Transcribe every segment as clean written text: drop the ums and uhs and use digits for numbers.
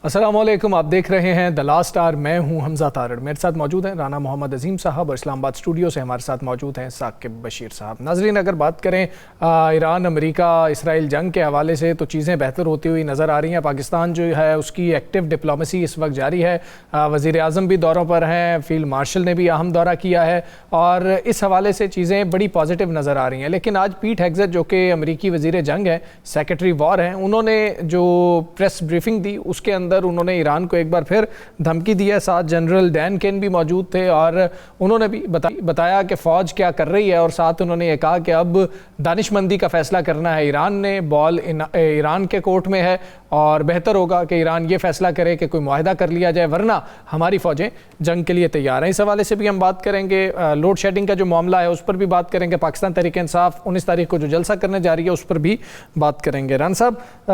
السلام علیکم، آپ دیکھ رہے ہیں دی لاسٹ آور۔ میں ہوں حمزہ تارڑ، میرے ساتھ موجود ہیں رانا محمد عظیم صاحب، اور اسلام آباد اسٹوڈیو سے ہمارے ساتھ موجود ہیں ثاقب بشیر صاحب۔ ناظرین، اگر بات کریں ایران امریکہ اسرائیل جنگ کے حوالے سے تو چیزیں بہتر ہوتی ہوئی نظر آ رہی ہیں۔ پاکستان جو ہے اس کی ایکٹیو ڈپلومیسی اس وقت جاری ہے، وزیر اعظم بھی دوروں پر ہیں، فیلڈ مارشل نے بھی اہم دورہ کیا ہے، اور اس حوالے سے چیزیں بڑی پازیٹیو نظر آ رہی ہیں۔ لیکن آج پیٹ ہیگزیٹ جو کہ امریکی وزیر جنگ ہیں، سیکرٹری وار ہیں، انہوں نے جو پریس بریفنگ دی اس کے اندر انہوں نے ایران کو ایک بار پھر دھمکی دی ہے۔ ساتھ جنرل ڈین کین بھی موجود تھے، اور انہوں نے بھی بتایا کہ فوج کیا کر رہی ہے، اور ساتھ انہوں نے یہ کہا کہ اب دانش مندی کا فیصلہ کرنا ہے ایران نے، بال ایران کے کورٹ میں ہے، اور بہتر ہوگا کہ ایران یہ فیصلہ کرے کہ کوئی معاہدہ کر لیا جائے، ورنہ ہماری فوجیں جنگ کے لیے تیار ہیں۔ اس حوالے سے بھی ہم بات کریں گے۔ لوڈ شیڈنگ کا جو معاملہ ہے اس پر بھی بات کریں گے۔ پاکستان تحریک انصاف 19 تاریخ کو جو جلسہ کرنے جا رہی ہے اس پر بھی بات کریں گے۔ ران صاحب،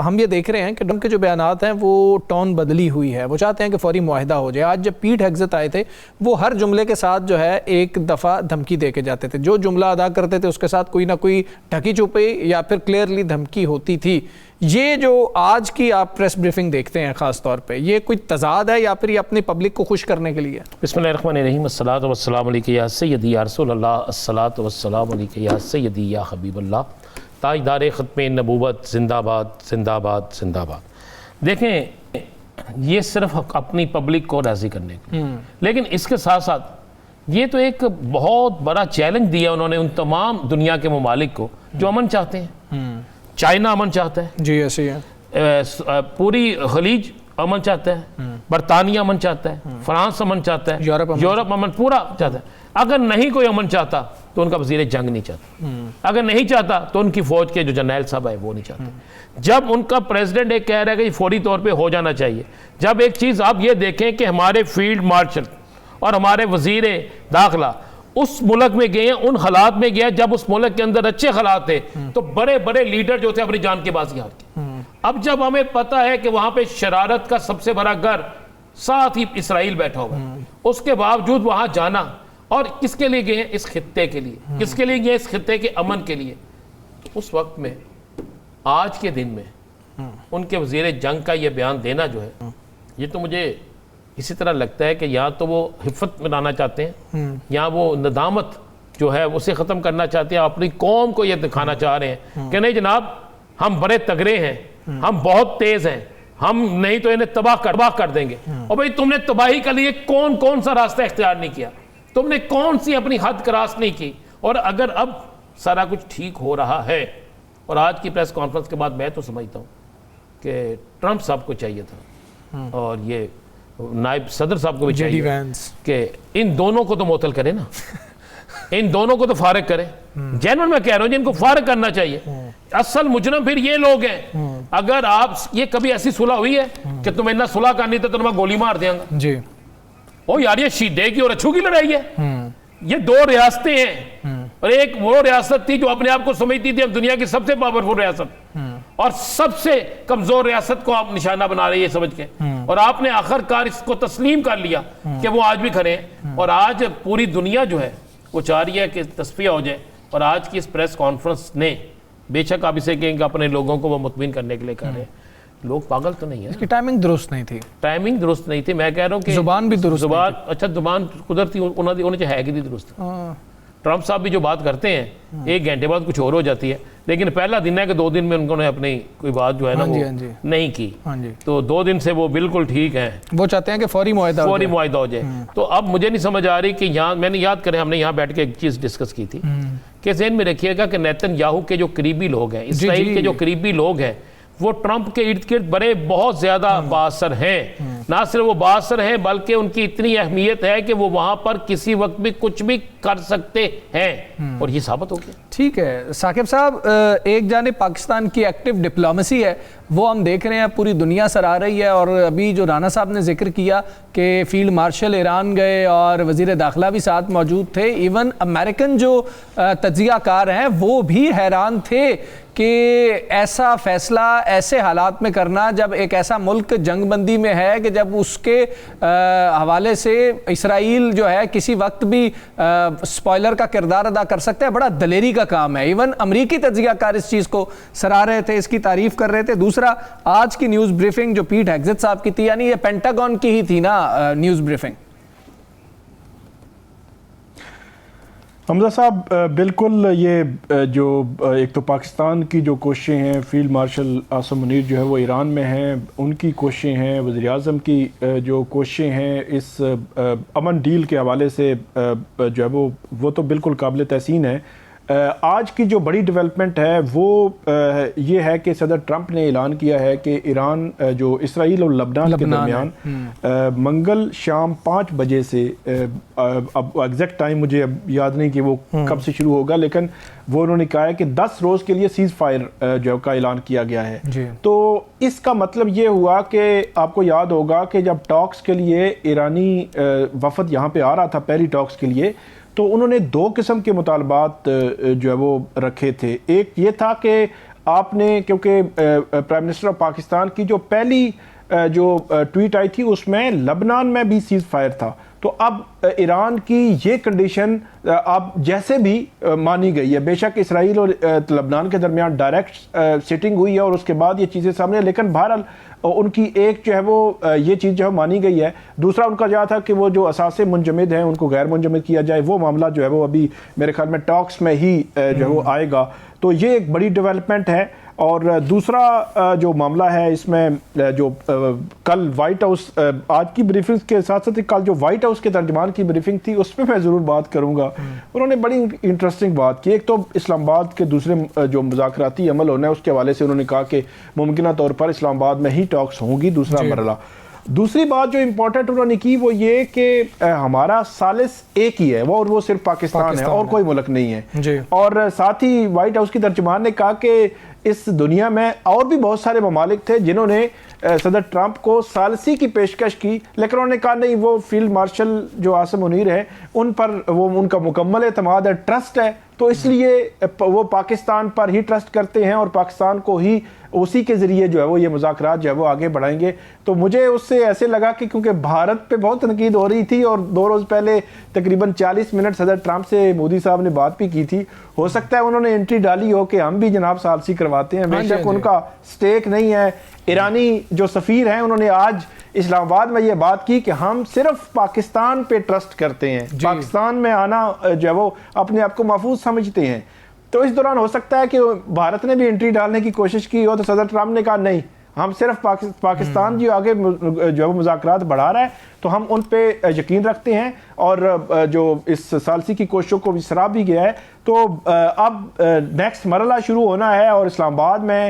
ہم یہ دیکھ رہے ہیں کہ ٹرمپ کے جو بیانات ہیں وہ ٹون بدلی ہوئی ہے، وہ چاہتے ہیں کہ فوری معاہدہ ہو جائے۔ آج جب پیٹ ہیگزیٹ آئے تھے وہ ہر جملے کے ساتھ جو ہے ایک دفعہ دھمکی دے کے جاتے تھے، جو جملہ ادا کرتے تھے اس کے ساتھ کوئی نہ کوئی ڈھکی چھپی یا پھر کلیئرلی دھمکی ہوتی تھی۔ یہ جو آج کی آپ پریس بریفنگ دیکھتے ہیں خاص طور پہ، یہ کوئی تضاد ہے یا پھر یہ اپنی پبلک کو خوش کرنے کے لیے؟ بسم اللہ الرحمن الرحیم، الصلاۃ والسلام علیک یا سیدی یا رسول اللہ، الصلاۃ والسلام علیک یا سیدی یا حبیب اللہ، تاجدار ختم نبوت، زندہ باد زندہ باد زندہ باد۔ دیکھیں، یہ صرف اپنی پبلک کو راضی کرنے کے، لیکن اس کے ساتھ ساتھ یہ تو ایک بہت بڑا چیلنج دیا انہوں نے ان تمام دنیا کے ممالک کو جو امن چاہتے ہیں۔ چائنا امن چاہتا ہے، جی ایسے ہے، پوری خلیج امن چاہتا ہے، برطانیہ امن چاہتا ہے، فرانس امن چاہتا ہے، یورپ امن پورا چاہتا ہے۔ اگر نہیں کوئی امن چاہتا تو ان کا وزیر جنگ نہیں چاہتا، اگر نہیں چاہتا تو ان کی فوج کے جو جرنیل صاحب ہے وہ نہیں چاہتے۔ جب ان کا پریزیڈنٹ ایک کہہ رہا ہے کہ فوری طور پہ ہو جانا چاہیے، جب ایک چیز آپ یہ دیکھیں کہ ہمارے فیلڈ مارشل اور ہمارے وزیر داخلہ اس ملک میں گئے ہیں، ان حالات میں گئے جب اس ملک کے اندر اچھے حالات تھے تو بڑے بڑے لیڈر جو تھے اپنی جان کے بازی ہار کے۔ اب جب ہمیں پتہ ہے کہ وہاں پہ شرارت کا سب سے بڑا گھر ساتھ ہی اسرائیل بیٹھا ہوا ہے، اس کے باوجود وہاں جانا، اور کس کے لیے گئے ہیں؟ اس خطے کے لیے، کس کے لیے گئے؟ اس خطے کے امن کے لیے۔ اس وقت میں آج کے دن میں ان کے وزیر جنگ کا یہ بیان دینا جو ہے، یہ تو مجھے اسی طرح لگتا ہے کہ یا تو وہ حفت بنانا چاہتے ہیں یا وہ ندامت جو ہے اسے ختم کرنا چاہتے ہیں، اپنی قوم کو یہ دکھانا چاہ رہے ہیں کہ نہیں جناب، ہم بڑے تگڑے ہیں، ہم بہت تیز ہیں، ہم نہیں تو انہیں تباہ کر دیں گے۔ اور بھئی تم نے تباہی کے لیے کون سا راستہ اختیار نہیں کیا، تم نے کون سی اپنی حد کراس نہیں کی۔ اور اگر اب سارا کچھ ٹھیک ہو رہا ہے، اور آج کی پریس کانفرنس کے بعد میں تو سمجھتا ہوں کہ ٹرمپ صاحب کو چاہیے تھا، اور یہ نائب صدر صاحب کو بھی چاہیے کہ ان دونوں کو تو معطل کرے نا، ان دونوں کو تو فارغ کرے۔ جنرل میں کہہ رہا ہوں جن کو فارغ کرنا چاہیے۔ اصل مجرم پھر یہ لوگ ہیں۔ اگر آپ یہ کبھی ایسی صلح ہوئی ہے کہ تمہیں نہ صلح کرنی تو تمہیں گولی مار دیں گا؟ جی او یار، یہ شیدے کی اور اچھو کی لڑائی ہے۔ یہ دو ریاستیں ہیں، اور ایک وہ ریاست تھی جو اپنے آپ کو سمجھتی تھی اب دنیا کی سب سے پاورفل ریاست، اور سب سے کمزور ریاست کو آپ نشانہ بنا رہی ہے سمجھ کے، اور آپ نے آخر کار اس کو تسلیم کر لیا کہ وہ آج بھی کھڑے ہیں۔ اور آج پوری دنیا جو ہے وہ چاہ رہی ہے کہ تصفیہ ہو جائے، اور آج کی اس پریس کانفرنس نے بے شک آپ اسے کہیں کہ اپنے لوگوں کو وہ مطمئن کرنے کے لیے کر رہے ہیں۔ لوگ پاگل تو نہیں ہے، اس کی ٹائمنگ درست نہیں تھی، ٹائمنگ درست نہیں تھی۔ میں کہہ رہا ہوں کہ زبان بھی درست، زبان اچھا زبان قدرتی انہوں نے ہے کہ نہیں درست۔ ٹرمپ صاحب بھی جو بات کرتے ہیں ایک گھنٹے بعد کچھ اور ہو جاتی ہے، لیکن پہلا دن ہے کہ 2 دن میں انہوں نے اپنی کوئی بات جو ہے نا وہ نہیں کی، تو 2 دن سے وہ بالکل ٹھیک ہیں، وہ چاہتے ہیں کہ فوری معاہدہ ہو جائے۔ تو اب مجھے نہیں سمجھ آ رہی کہ یہاں میں نے یاد کریں، ہم نے یہاں بیٹھ کے ایک چیز ڈسکس کی تھی کہ ذہن میں رکھیے گا کہ نیتن یاہو کے جو قریبی لوگ ہیں، اسرائیل کے جو قریبی لوگ ہیں، وہ ٹرمپ کے ارد گرد بڑے بہت زیادہ بااثر ہیں۔ نہ صرف وہ بااثر ہیں بلکہ ان کی اتنی اہمیت ہے کہ وہ وہاں پر کسی وقت بھی کچھ بھی کر سکتے ہیں، اور یہ ثابت ہو گیا۔ ٹھیک ہے ثاقب صاحب، ایک جانب پاکستان کی ایکٹیو ڈپلومیسی ہے، وہ ہم دیکھ رہے ہیں پوری دنیا سر آ رہی ہے، اور ابھی جو رانا صاحب نے ذکر کیا کہ فیلڈ مارشل ایران گئے اور وزیر داخلہ بھی ساتھ موجود تھے، ایون امریکن جو تجزیہ کار ہیں وہ بھی حیران تھے کہ ایسا فیصلہ ایسے حالات میں کرنا جب ایک ایسا ملک جنگ بندی میں ہے کہ جب اس کے حوالے سے اسرائیل جو ہے کسی وقت بھی سپوائلر کا کردار ادا کر سکتا ہے. بڑا دلیری کا کام ہے. ایون امریکی تجزیہ کار اس چیز کو سراہ رہے تھے, اس کی تعریف کر رہے تھے. دوسرا, آج کی نیوز بریفنگ جو پیٹ ہیگزت صاحب کی تھی, یعنی یہ پینٹاگون کی ہی تھی نا نیوز بریفنگ. حمزہ صاحب بالکل, یہ جو ایک تو پاکستان کی جو کوششیں ہیں, فیلڈ مارشل عاصم منیر جو ہے وہ ایران میں ہیں, ان کی کوششیں ہیں, وزیر اعظم کی جو کوششیں ہیں اس امن ڈیل کے حوالے سے جو ہے وہ تو بالکل قابل تحسین ہے. آج کی جو بڑی ڈیولپمنٹ ہے وہ یہ ہے کہ صدر ٹرمپ نے اعلان کیا ہے کہ ایران جو اسرائیل اور لبنان کے درمیان منگل شام 5 بجے سے, اب ایگزیکٹ ٹائم مجھے اب یاد نہیں کہ وہ کب سے شروع ہوگا, لیکن وہ انہوں نے کہا ہے کہ 10 روز کے لیے سیز فائر جو کا اعلان کیا گیا ہے. تو اس کا مطلب یہ ہوا کہ آپ کو یاد ہوگا کہ جب ٹاکس کے لیے ایرانی وفد یہاں پہ آ رہا تھا پہلی ٹاکس کے لیے, تو انہوں نے 2 قسم کے مطالبات جو ہے وہ رکھے تھے. ایک یہ تھا کہ آپ نے, کیونکہ پرائم منسٹر آف پاکستان کی جو پہلی جو ٹویٹ آئی تھی اس میں لبنان میں بھی سیز فائر تھا, تو اب ایران کی یہ کنڈیشن اب جیسے بھی مانی گئی ہے. بے شک اسرائیل اور لبنان کے درمیان ڈائریکٹ سیٹنگ ہوئی ہے اور اس کے بعد یہ چیزیں سامنے, لیکن بہرحال ان کی ایک جو ہے وہ یہ چیز جو ہے مانی گئی ہے. دوسرا ان کا یہ تھا کہ وہ جو اثاثے منجمد ہیں ان کو غیر منجمد کیا جائے. وہ معاملہ جو ہے وہ ابھی میرے خیال میں ٹاکس میں ہی جو ہے وہ آئے گا. تو یہ ایک بڑی ڈیولپمنٹ ہے. اور دوسرا جو معاملہ ہے اس میں جو کل وائٹ ہاؤس, آج کی بریفنگ کے ساتھ ساتھ کل جو وائٹ ہاؤس کے ترجمان کی بریفنگ تھی اس پہ میں ضرور بات کروں گا. انہوں نے بڑی انٹرسٹنگ بات کی. ایک تو اسلام آباد کے دوسرے جو مذاکراتی عمل ہونا ہے اس کے حوالے سے انہوں نے کہا کہ ممکنہ طور پر اسلام آباد میں ہی ٹاکس ہوں گی دوسرا مرحلہ. دوسری بات جو امپورٹنٹ انہوں نے کی وہ یہ کہ ہمارا ثالث ایک ہی ہے, وہ صرف پاکستان ہے اور کوئی ملک نہیں ہے. اور ساتھ ہی وائٹ ہاؤس کی ترجمان نے کہا کہ اس دنیا میں اور بھی بہت سارے ممالک تھے جنہوں نے صدر ٹرمپ کو ثالثی کی پیشکش کی, لیکن انہوں نے کہا نہیں, وہ فیلڈ مارشل جو عاصم منیر ہے ان پر وہ ان کا مکمل اعتماد ہے, ٹرسٹ ہے, تو اس لیے وہ پاکستان پر ہی ٹرسٹ کرتے ہیں اور پاکستان کو ہی اسی کے ذریعے جو ہے وہ یہ مذاکرات جو ہے وہ آگے بڑھائیں گے. تو مجھے اس سے ایسے لگا کہ کیونکہ بھارت پہ بہت تنقید ہو رہی تھی اور 2 روز پہلے تقریباً 40 منٹ صدر ٹرمپ سے مودی صاحب نے بات بھی کی تھی, ہو سکتا ہے انہوں نے انٹری ڈالی ہو کہ ہم بھی جناب ثالثی کرواتے ہیں. بے شک ان کا سٹیک نہیں ہے. ایرانی جو سفیر ہیں انہوں نے آج اسلام آباد میں یہ بات کی کہ ہم صرف پاکستان پہ ٹرسٹ کرتے ہیں, پاکستان میں آنا جو ہے وہ اپنے آپ کو محفوظ سمجھتے ہیں. تو اس دوران ہو سکتا ہے کہ بھارت نے بھی انٹری ڈالنے کی کوشش کی ہو, تو صدر ٹرمپ نے کہا نہیں, ہم صرف پاکستان جو آگے جو ہے مذاکرات بڑھا رہا ہے تو ہم ان پہ یقین رکھتے ہیں, اور جو اس ثالثی کی کوششوں کو بھی سراہ بھی گیا ہے. تو اب نیکسٹ مرحلہ شروع ہونا ہے, اور اسلام آباد میں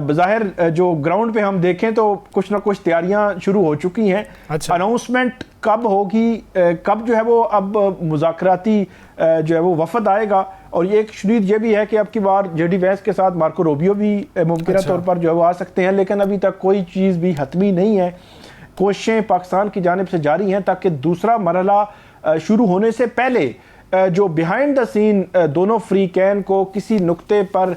بظاہر جو گراؤنڈ پہ ہم دیکھیں تو کچھ نہ کچھ تیاریاں شروع ہو چکی ہیں. اناؤنسمنٹ کب ہوگی, کب جو ہے وہ اب مذاکراتی جو ہے وہ وفد آئے گا, اور یہ ایک شدید یہ بھی ہے کہ اب کی بار جے ڈی وینس کے ساتھ مارکو روبیو بھی ممکنہ طور پر جو ہے وہ آ سکتے ہیں, لیکن ابھی تک کوئی چیز بھی حتمی نہیں ہے. کوششیں پاکستان کی جانب سے جاری ہیں تاکہ دوسرا مرحلہ شروع ہونے سے پہلے جو بیہائنڈ دا سین دونوں فریقین کو کسی نقطے پر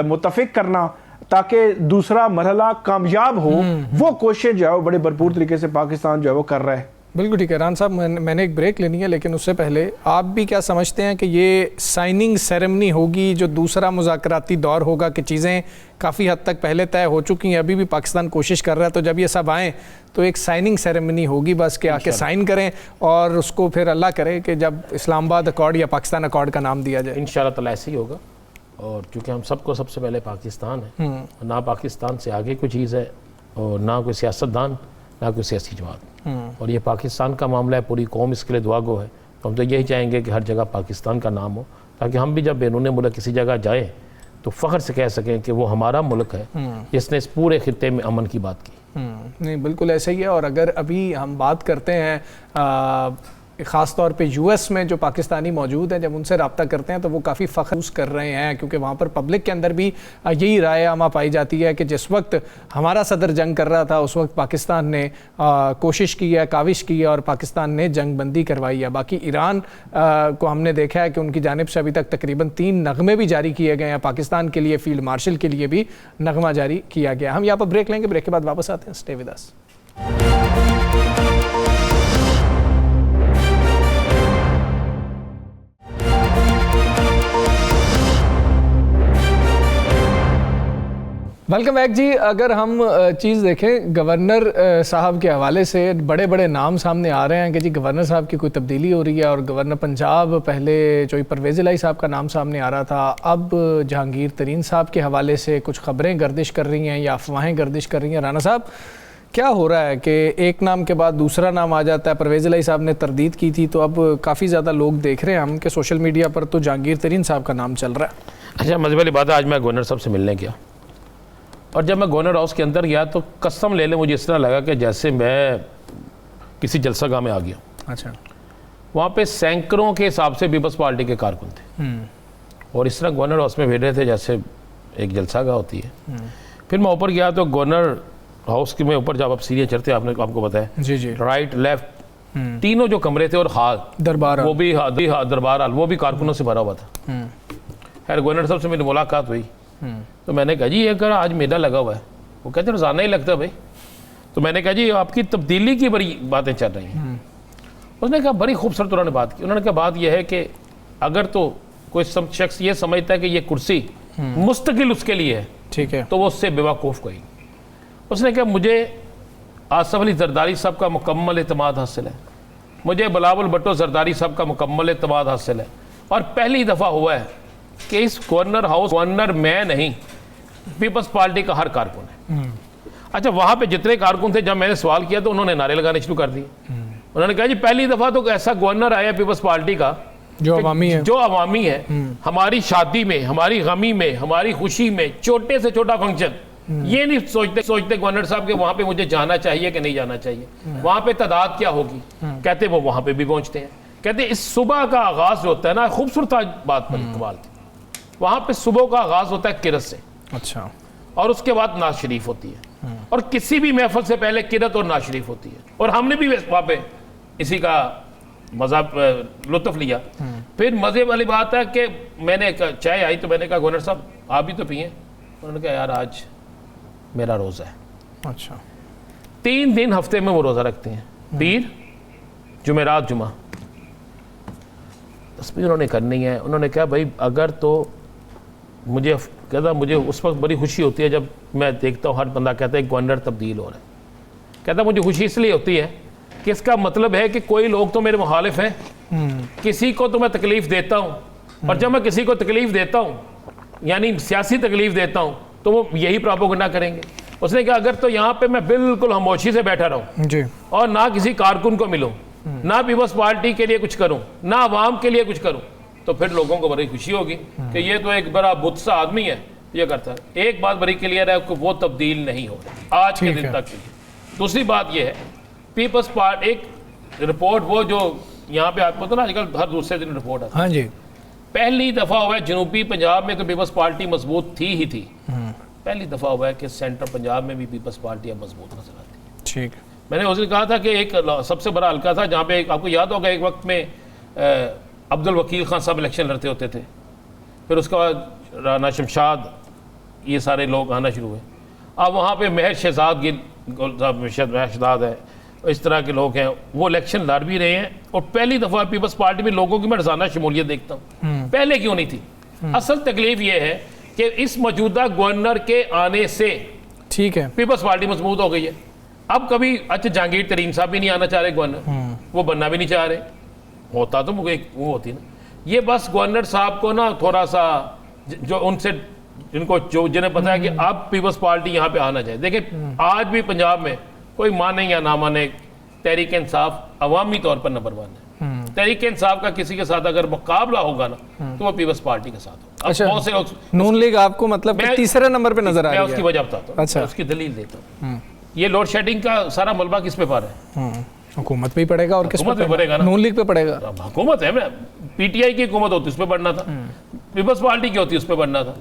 متفق کرنا تاکہ دوسرا مرحلہ کامیاب ہو, وہ کوششیں جو ہے وہ بڑے بھرپور طریقے سے پاکستان جو ہے وہ کر رہا ہے. بالکل ٹھیک ہے. ران صاحب میں نے ایک بریک لینی ہے, لیکن اس سے پہلے آپ بھی کیا سمجھتے ہیں کہ یہ سائننگ سیریمنی ہوگی جو دوسرا مذاکراتی دور ہوگا, کہ چیزیں کافی حد تک پہلے طے ہو چکی ہیں, ابھی بھی پاکستان کوشش کر رہا ہے, تو جب یہ سب آئیں تو ایک سائننگ سیریمنی ہوگی بس کہ آ کے سائن کریں, اور اس کو پھر اللہ کرے کہ جب اسلام آباد اکارڈ یا پاکستان اکارڈ کا نام دیا جائے. انشاءاللہ تعالیٰ ایسے ہی ہوگا. اور چونکہ ہم سب کو سب سے پہلے پاکستان ہے, نہ پاکستان سے آگے کوئی چیز ہے, اور نہ کوئی سیاستدان, نہ کوئی سیاسی جماعت, اور یہ پاکستان کا معاملہ ہے, پوری قوم اس کے لیے دعا گو ہے. تو ہم تو یہی چاہیں گے کہ ہر جگہ پاکستان کا نام ہو, تاکہ ہم بھی جب بیرون ملک کسی جگہ جائیں تو فخر سے کہہ سکیں کہ وہ ہمارا ملک ہے جس نے اس پورے خطے میں امن کی بات کی. نہیں بالکل ایسا ہی ہے. اور اگر ابھی ہم بات کرتے ہیں خاص طور پہ یو ایس میں جو پاکستانی موجود ہیں, جب ان سے رابطہ کرتے ہیں تو وہ کافی فخر کر رہے ہیں, کیونکہ وہاں پر پبلک کے اندر بھی یہی رائے عامہ پائی جاتی ہے کہ جس وقت ہمارا صدر جنگ کر رہا تھا اس وقت پاکستان نے کوشش کی ہے, کاوش کی ہے, اور پاکستان نے جنگ بندی کروائی ہے. باقی ایران کو ہم نے دیکھا ہے کہ ان کی جانب سے ابھی تک تقریباً 3 نغمے بھی جاری کیے گئے ہیں, پاکستان کے لیے فیلڈ مارشل کے لیے بھی نغمہ جاری کیا گیا. ہم یہاں پر بریک لیں گے, بریک کے بعد واپس آتے ہیں. Stay with us. Welcome back جی. اگر ہم چیز دیکھیں گورنر صاحب کے حوالے سے بڑے بڑے نام سامنے آ رہے ہیں کہ جی گورنر صاحب کی کوئی تبدیلی ہو رہی ہے, اور گورنر پنجاب پہلے جو پرویز الہی صاحب کا نام سامنے آ رہا تھا, اب جہانگیر ترین صاحب کے حوالے سے کچھ خبریں گردش کر رہی ہیں یا افواہیں گردش کر رہی ہیں. رانا صاحب کیا ہو رہا ہے کہ ایک نام کے بعد دوسرا نام آ جاتا ہے؟ پرویز الہی صاحب نے تردید کی تھی, تو اب کافی زیادہ لوگ دیکھ رہے ہیں ہم کہ سوشل میڈیا پر تو جہانگیر ترین صاحب کا نام چل رہا ہے. اچھا, مزے والی بات ہے, آج میں گورنر صاحب سے ملنے گیا, اور جب میں گورنر ہاؤس کے اندر گیا تو قسم لے لیں مجھے اس طرح لگا کہ جیسے میں کسی جلسہ گاہ میں آ گیا. اچھا. وہاں پہ سینکڑوں کے حساب سے پیپلز پارٹی کے کارکن تھے, اور اس طرح گورنر ہاؤس میں بیٹھ رہے تھے جیسے ایک جلسہ گاہ ہوتی ہے. پھر میں اوپر گیا تو گورنر ہاؤس کے میں اوپر جب آپ سیڑھیاں چڑھتے آپ کو بتایا, جی جی, رائٹ لیفٹ تینوں جو کمرے تھے, اور ہال دربار وہ بھی دربار ہال وہ بھی کارکنوں سے بھرا ہوا تھا. خیر گورنر صاحب سے میری ملاقات ہوئی تو میں نے کہا جی یہ اگر آج میلہ لگا ہوا ہے, وہ کہتے ہیں روزانہ ہی لگتا ہے بھائی. تو میں نے کہا جی آپ کی تبدیلی کی بڑی باتیں چل رہی ہیں. اس نے کہا بڑی خوبصورت انہوں نے بات کی. انہوں نے کہا بات یہ ہے کہ اگر تو کوئی شخص یہ سمجھتا ہے کہ یہ کرسی مستقل اس کے لیے ہے, ٹھیک ہے, تو وہ اس سے بیوقوف کوئی. اس نے کہا مجھے آصف علی زرداری صاحب کا مکمل اعتماد حاصل ہے, مجھے بلاول بھٹو زرداری صاحب کا مکمل اعتماد حاصل ہے, اور پہلی دفعہ ہوا ہے کہ اس گورنر ہاؤس گورنر میں نہیں, پیپلز پارٹی کا ہر کارکن ہے. اچھا, وہاں پہ جتنے کارکن تھے جب میں نے سوال کیا تو انہوں نے نعرے لگانے شروع کر دیے. انہوں نے کہا جی پہلی دفعہ تو ایسا گورنر آیا پیپلز پارٹی کا جو عوامی ہے, ہماری شادی میں, ہماری غمی میں, ہماری خوشی میں, چھوٹے سے چھوٹا فنکشن یہ نہیں سوچتے گورنر صاحب کہ وہاں پہ مجھے جانا چاہیے کہ نہیں جانا چاہیے, وہاں پہ تعداد کیا ہوگی. کہتے وہ وہاں پہ بھی پہنچتے ہیں. کہتے اس صبح کا آغاز جو ہوتا ہے نا, خوبصورت بات پر اقبال تھی, وہاں پہ صبح کا آغاز ہوتا ہے قرت سے, اچھا, اور اس کے بعد نعت شریف ہوتی ہے, اور کسی بھی محفل سے پہلے قرت اور نعت شریف ہوتی ہے. اور ہم نے بھی وہاں پہ اسی کا مزہ لطف لیا. پھر مزے والی بات ہے کہ میں نے چائے آئی تو میں نے کہا گورنر صاحب آپ بھی تو پئیں. انہوں نے کہا یار آج میرا روزہ ہے. اچھا. 3 دن ہفتے میں وہ روزہ رکھتے ہیں, پیر, جمعرات, جمعہ. تصویر انہوں نے کرنی ہے. انہوں نے کہا بھائی اگر تو مجھے اس وقت بڑی خوشی ہوتی ہے جب میں دیکھتا ہوں ہر بندہ کہتا ہے گورنر تبدیل ہو رہا ہے. کہتا مجھے خوشی اس لیے ہوتی ہے کہ اس کا مطلب ہے کہ کوئی لوگ تو میرے مخالف ہیں, کسی کو تو میں تکلیف دیتا ہوں, اور جب میں کسی کو تکلیف دیتا ہوں یعنی سیاسی تکلیف دیتا ہوں تو وہ یہی پروپیگنڈا کریں گے. اس نے کہا اگر تو یہاں پہ میں بالکل خاموشی سے بیٹھا رہوں جی, اور نہ کسی کارکن کو ملوں, نہ پیپلز پارٹی کے لیے کچھ کروں, نہ عوام کے لیے کچھ کروں, تو پھر لوگوں کو بڑی خوشی ہوگی کہ یہ تو ایک بڑا بت سا آدمی ہے یہ کرتا ہے. ایک بات بڑی کلیئر ہے کہ وہ تبدیل نہیں ہو رہی آج کے دن تک. دوسری بات یہ ہے پیپلز پارٹی ایک رپورٹ وہ جو یہاں پہ آپ کو تو نا آج کل ہر دوسرے دن رپورٹ آتی ہے. ہاں جی, پہلی دفعہ ہوا ہے جنوبی پنجاب میں تو پیپلز پارٹی مضبوط تھی ہی تھی, پہلی دفعہ ہوا ہے کہ سینٹر پنجاب میں بھی پیپلز پارٹی اب مضبوط نظر آتی ہے. ٹھیک. میں نے اس نے کہا تھا کہ ایک سب سے بڑا حلقہ تھا جہاں پہ آپ کو یاد ہوگا ایک وقت میں عبد الوکیل خان صاحب الیکشن لڑتے ہوتے تھے, پھر اس کے بعد رانا شمشاد, یہ سارے لوگ آنا شروع ہوئے. اب وہاں پہ مہر شہزاد شہزاد ہے, اس طرح کے لوگ ہیں, وہ الیکشن لڑ بھی رہے ہیں. اور پہلی دفعہ پیپلز پارٹی میں لوگوں کی میں روزانہ شمولیت دیکھتا ہوں, پہلے کیوں نہیں تھی. اصل تکلیف یہ ہے کہ اس موجودہ گورنر کے آنے سے ٹھیک ہے پیپلز پارٹی مضبوط ہو گئی ہے. اب کبھی اچھا جہانگیر ترین صاحب بھی نہیں آنا چاہ رہے گورنر, وہ بننا بھی نہیں چاہ رہے, ہوتا تو وہ ہوتی نا. یہ بس گورنر صاحب کو نا تھوڑا سا جو ان سے جنہیں پتا ہے کہ اب پیپلز پارٹی یہاں پہ آنا چاہیے. دیکھیں آج بھی پنجاب میں کوئی مانے یا نہ مانے تحریک انصاف عوامی طور پر نمبر 1 ہے. تحریک انصاف کا کسی کے ساتھ اگر مقابلہ ہوگا نا تو وہ پیپلز پارٹی کے ساتھ ہوگا. اچھا, نون لیگ آپ کو مطلب تیسرے نمبر پہ نظر آ رہی ہے. میں اس کی وجہ بتاتا ہوں, اچھا, اس کی دلیل دیتا ہوں. یہ لوڈ شیڈنگ کا سارا ملبہ کس پہ پڑ رہا ہے؟ حکومت پہ ہی پڑے گا, اور کس پہ پڑے گا؟ نون لیگ پہ پڑے گا. حکومت ہے, پی ٹی آئی کی حکومت ہوتی اس پہ پڑنا تھا, پیپلز پارٹی کی ہوتی اس پہ پڑنا تھا.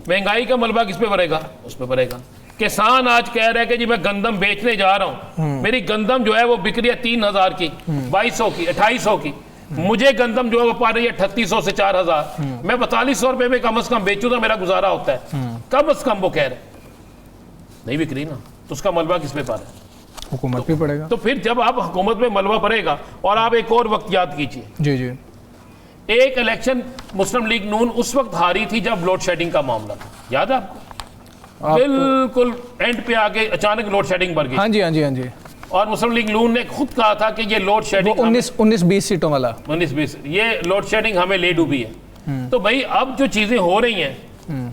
مہنگائی کا ملبہ کس پہ پڑے گا؟ اس پہ پڑے گا. کسان آج کہہ رہے ہیں کہ جی میں گندم بیچنے جا رہا ہوں, میری گندم جو ہے وہ بک رہی ہے 3000 کی, 2200 کی, 2800 کی, مجھے گندم جو ہے وہ پا رہی ہے 3800 سے 4000, میں 4200 روپے میں کم از کم بیچوں تو میرا گزارا ہوتا ہے. کم از کم وہ کہہ رہے نہیں بک رہی نا, تو اس کا ملبہ کس پہ پا رہا ہے؟ حکومت پہ پڑے گا. تو پھر جب آپ حکومت میں ملبہ پڑے گا, اور آپ ایک اور وقت یاد کیجئے, جی جی, ایک الیکشن مسلم لیگ نون اس وقت ہاری تھی جب لوڈ شیڈنگ کا معاملہ تھا, یاد ہے آپ کو؟ بالکل اینڈ پہ آ کے اچانک لوڈ شیڈنگ بڑھ گئی. ہاں جی ہاں جی ہاں جی. اور مسلم لیگ نون نے خود کہا تھا کہ یہ لوڈ شیڈنگ 19-20 سیٹوں والا 19-20 یہ لوڈ شیڈنگ ہمیں لے ڈوبی ہے. تو بھائی اب جو چیزیں ہو رہی ہیں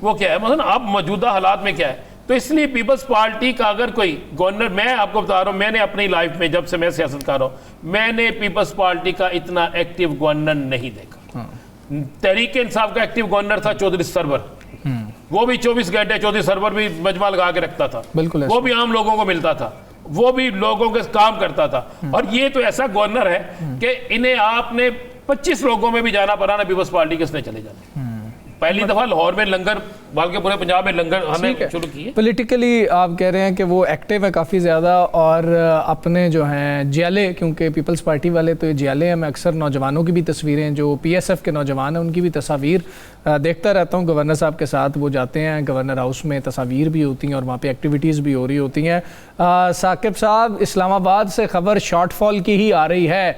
وہ کیا ہے, مثلا اب موجودہ حالات میں کیا ہے, تو اس لیے پیپلز پارٹی کا اگر کوئی گورنر, میں آپ کو بتا رہا ہوں, میں نے اپنی لائف میں جب سے میں سیاست کر رہا ہوں میں نے پیپلز پارٹی کا اتنا ایکٹیو گورنر نہیں دیکھا. تحریک انصاف کا ایکٹیو گورنر تھا چودھری سرور, وہ بھی 24 گھنٹے چودھری سرور بھی مجمع لگا کے رکھتا تھا, وہ بھی عام لوگوں کو ملتا تھا, وہ بھی لوگوں کے کام کرتا تھا. اور یہ تو ایسا گورنر ہے کہ انہیں آپ نے 25 لوگوں میں بھی جانا پڑا نا پیپلز پارٹی کس نے چلے جانا. پہلی دفعہ لاہور میں لنگر, بلکہ پورے پنجاب میں لنگر ہم نے شروع کی ہے. پولیٹیکلی آپ کہہ رہے ہیں کہ وہ ایکٹیو ہے کافی زیادہ, اور اپنے جو ہیں جیالے, کیونکہ پیپلز پارٹی والے تو یہ جیالے ہیں, میں اکثر نوجوانوں کی بھی تصویریں, جو پی ایس ایف کے نوجوان ہیں ان کی بھی تصاویر دیکھتا رہتا ہوں. گورنر صاحب کے ساتھ وہ جاتے ہیں گورنر ہاؤس میں, تصاویر بھی ہوتی ہیں اور وہاں پہ ایکٹیویٹیز بھی ہو رہی ہوتی ہیں. ثاقب صاحب, اسلام آباد سے خبر شارٹ فال کی ہی آ رہی ہے.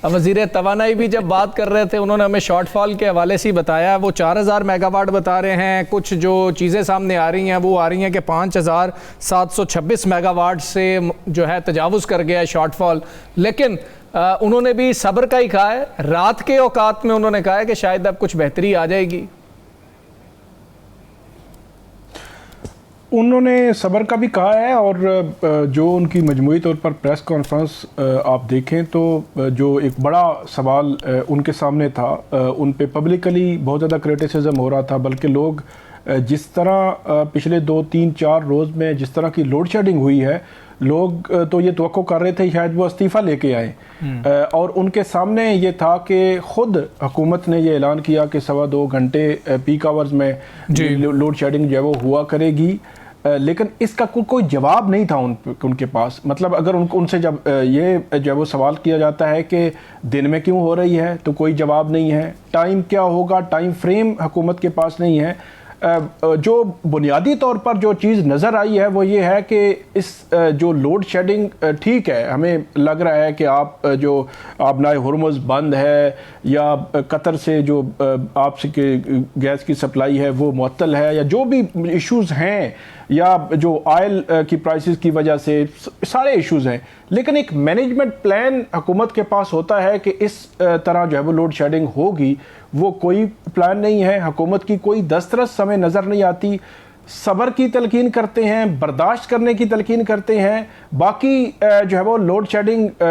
وزیر توانائی بھی جب بات کر رہے تھے انہوں نے ہمیں شارٹ فال کے حوالے سے بتایا, وہ 4000 میگا واٹ بتا رہے ہیں. کچھ جو چیزیں سامنے آ رہی ہیں وہ آ رہی ہیں کہ 5726 میگا واٹ سے جو ہے تجاوز کر گیا ہے شارٹ فال. لیکن انہوں نے بھی صبر کا ہی کہا ہے, رات کے اوقات میں انہوں نے کہا ہے کہ شاید اب کچھ بہتری آ جائے گی. انہوں نے صبر کا بھی کہا ہے, اور جو ان کی مجموعی طور پر پریس کانفرنس آپ دیکھیں تو جو ایک بڑا سوال ان کے سامنے تھا, ان پہ پبلکلی بہت زیادہ کرٹیسزم ہو رہا تھا, بلکہ لوگ جس طرح پچھلے 2-3-4 روز میں جس طرح کی لوڈ شیڈنگ ہوئی ہے, لوگ تو یہ توقع کر رہے تھے شاید وہ استعفیٰ لے کے آئیں. اور ان کے سامنے یہ تھا کہ خود حکومت نے یہ اعلان کیا کہ 2.25 گھنٹے پیک آورز میں لوڈ شیڈنگ جو ہے وہ ہوا کرے گی, لیکن اس کا کوئی جواب نہیں تھا ان کے پاس. مطلب اگر ان سے جب وہ سوال کیا جاتا ہے کہ دن میں کیوں ہو رہی ہے تو کوئی جواب نہیں ہے, ٹائم کیا ہوگا, ٹائم فریم حکومت کے پاس نہیں ہے. جو بنیادی طور پر جو چیز نظر آئی ہے وہ یہ ہے کہ اس جو لوڈ شیڈنگ ٹھیک ہے, ہمیں لگ رہا ہے کہ جو آبنائے ہرمز بند ہے, یا قطر سے جو آپ سے گیس کی سپلائی ہے وہ معطل ہے, یا جو بھی ایشوز ہیں, یا جو آئل کی پرائسز کی وجہ سے سارے ایشوز ہیں, لیکن ایک مینجمنٹ پلان حکومت کے پاس ہوتا ہے کہ اس طرح جو ہے وہ لوڈ شیڈنگ ہوگی. وہ کوئی پلان نہیں ہے, حکومت کی کوئی دسترس ہمیں نظر نہیں آتی. صبر کی تلقین کرتے ہیں, برداشت کرنے کی تلقین کرتے ہیں. باقی جو ہے وہ لوڈ شیڈنگ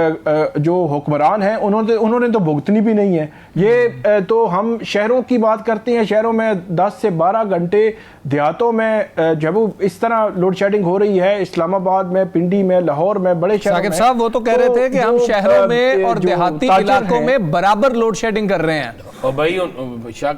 جو حکمران ہیں انہوں نے تو بھگتنی بھی نہیں ہے. یہ تو ہم شہروں کی بات کرتے ہیں, شہروں میں 10 سے 12 گھنٹے, دیہاتوں میں جو ہے وہ اس طرح لوڈ شیڈنگ ہو رہی ہے, اسلام آباد میں, پنڈی میں, لاہور میں, بڑے شہروں میں. ثاقب صاحب وہ تو کہہ رہے تھے کہ ہم شہروں میں اور دیہاتی علاقوں میں برابر لوڈ شیڈنگ کر رہے ہیں. اور بھائی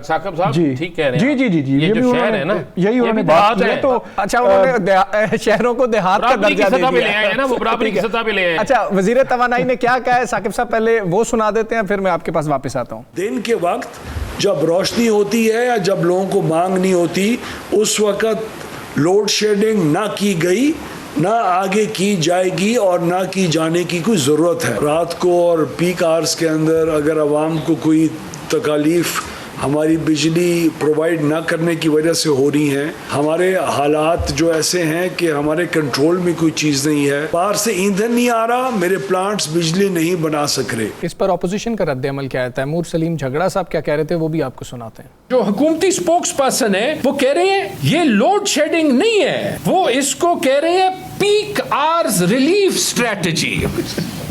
ثاقب صاحب ٹھیک کہہ رہے ہیں, جی یہ جو شہر ہے نا یہی انہوں نے بات کی ہے. تو اچھا انہوں نے شہروں کو دیہات کا درجہ دے دیا, وہ برابری کی سطح پہ لے آئے. اچھا وزیر توانائی نے کیا کہا ہے ثاقب صاحب, پہلے وہ سنا دیتے ہیں پھر میں آپ کے پاس واپس آتا ہوں. دن کے وقت جب روشنی ہوتی ہے یا جب لوگوں کو مانگ نہیں ہوتی, اس وقت لوڈ شیڈنگ نہ کی گئی, نہ آگے کی جائے گی, اور نہ کی جانے کی کوئی ضرورت ہے. رات کو اور پیک آورز کے اندر اگر عوام کو کوئی تکالیف ہماری بجلی پرووائڈ نہ کرنے کی وجہ سے ہو رہی ہیں, ہمارے حالات جو ایسے ہیں کہ ہمارے کنٹرول میں کوئی چیز نہیں ہے, باہر سے ایندھن نہیں آ رہا, میرے پلانٹس بجلی نہیں بنا سک رہے. اس پر اپوزیشن کا رد عمل کیا ہے؟ تیمور سلیم جھگڑا صاحب کیا کہہ رہے تھے وہ بھی آپ کو سناتے ہیں. جو حکومتی سپوکس پرسن ہے وہ کہہ رہے ہیں یہ لوڈ شیڈنگ نہیں ہے, وہ اس کو کہہ رہے ہیں پیک آورز ریلیف اسٹریٹجی.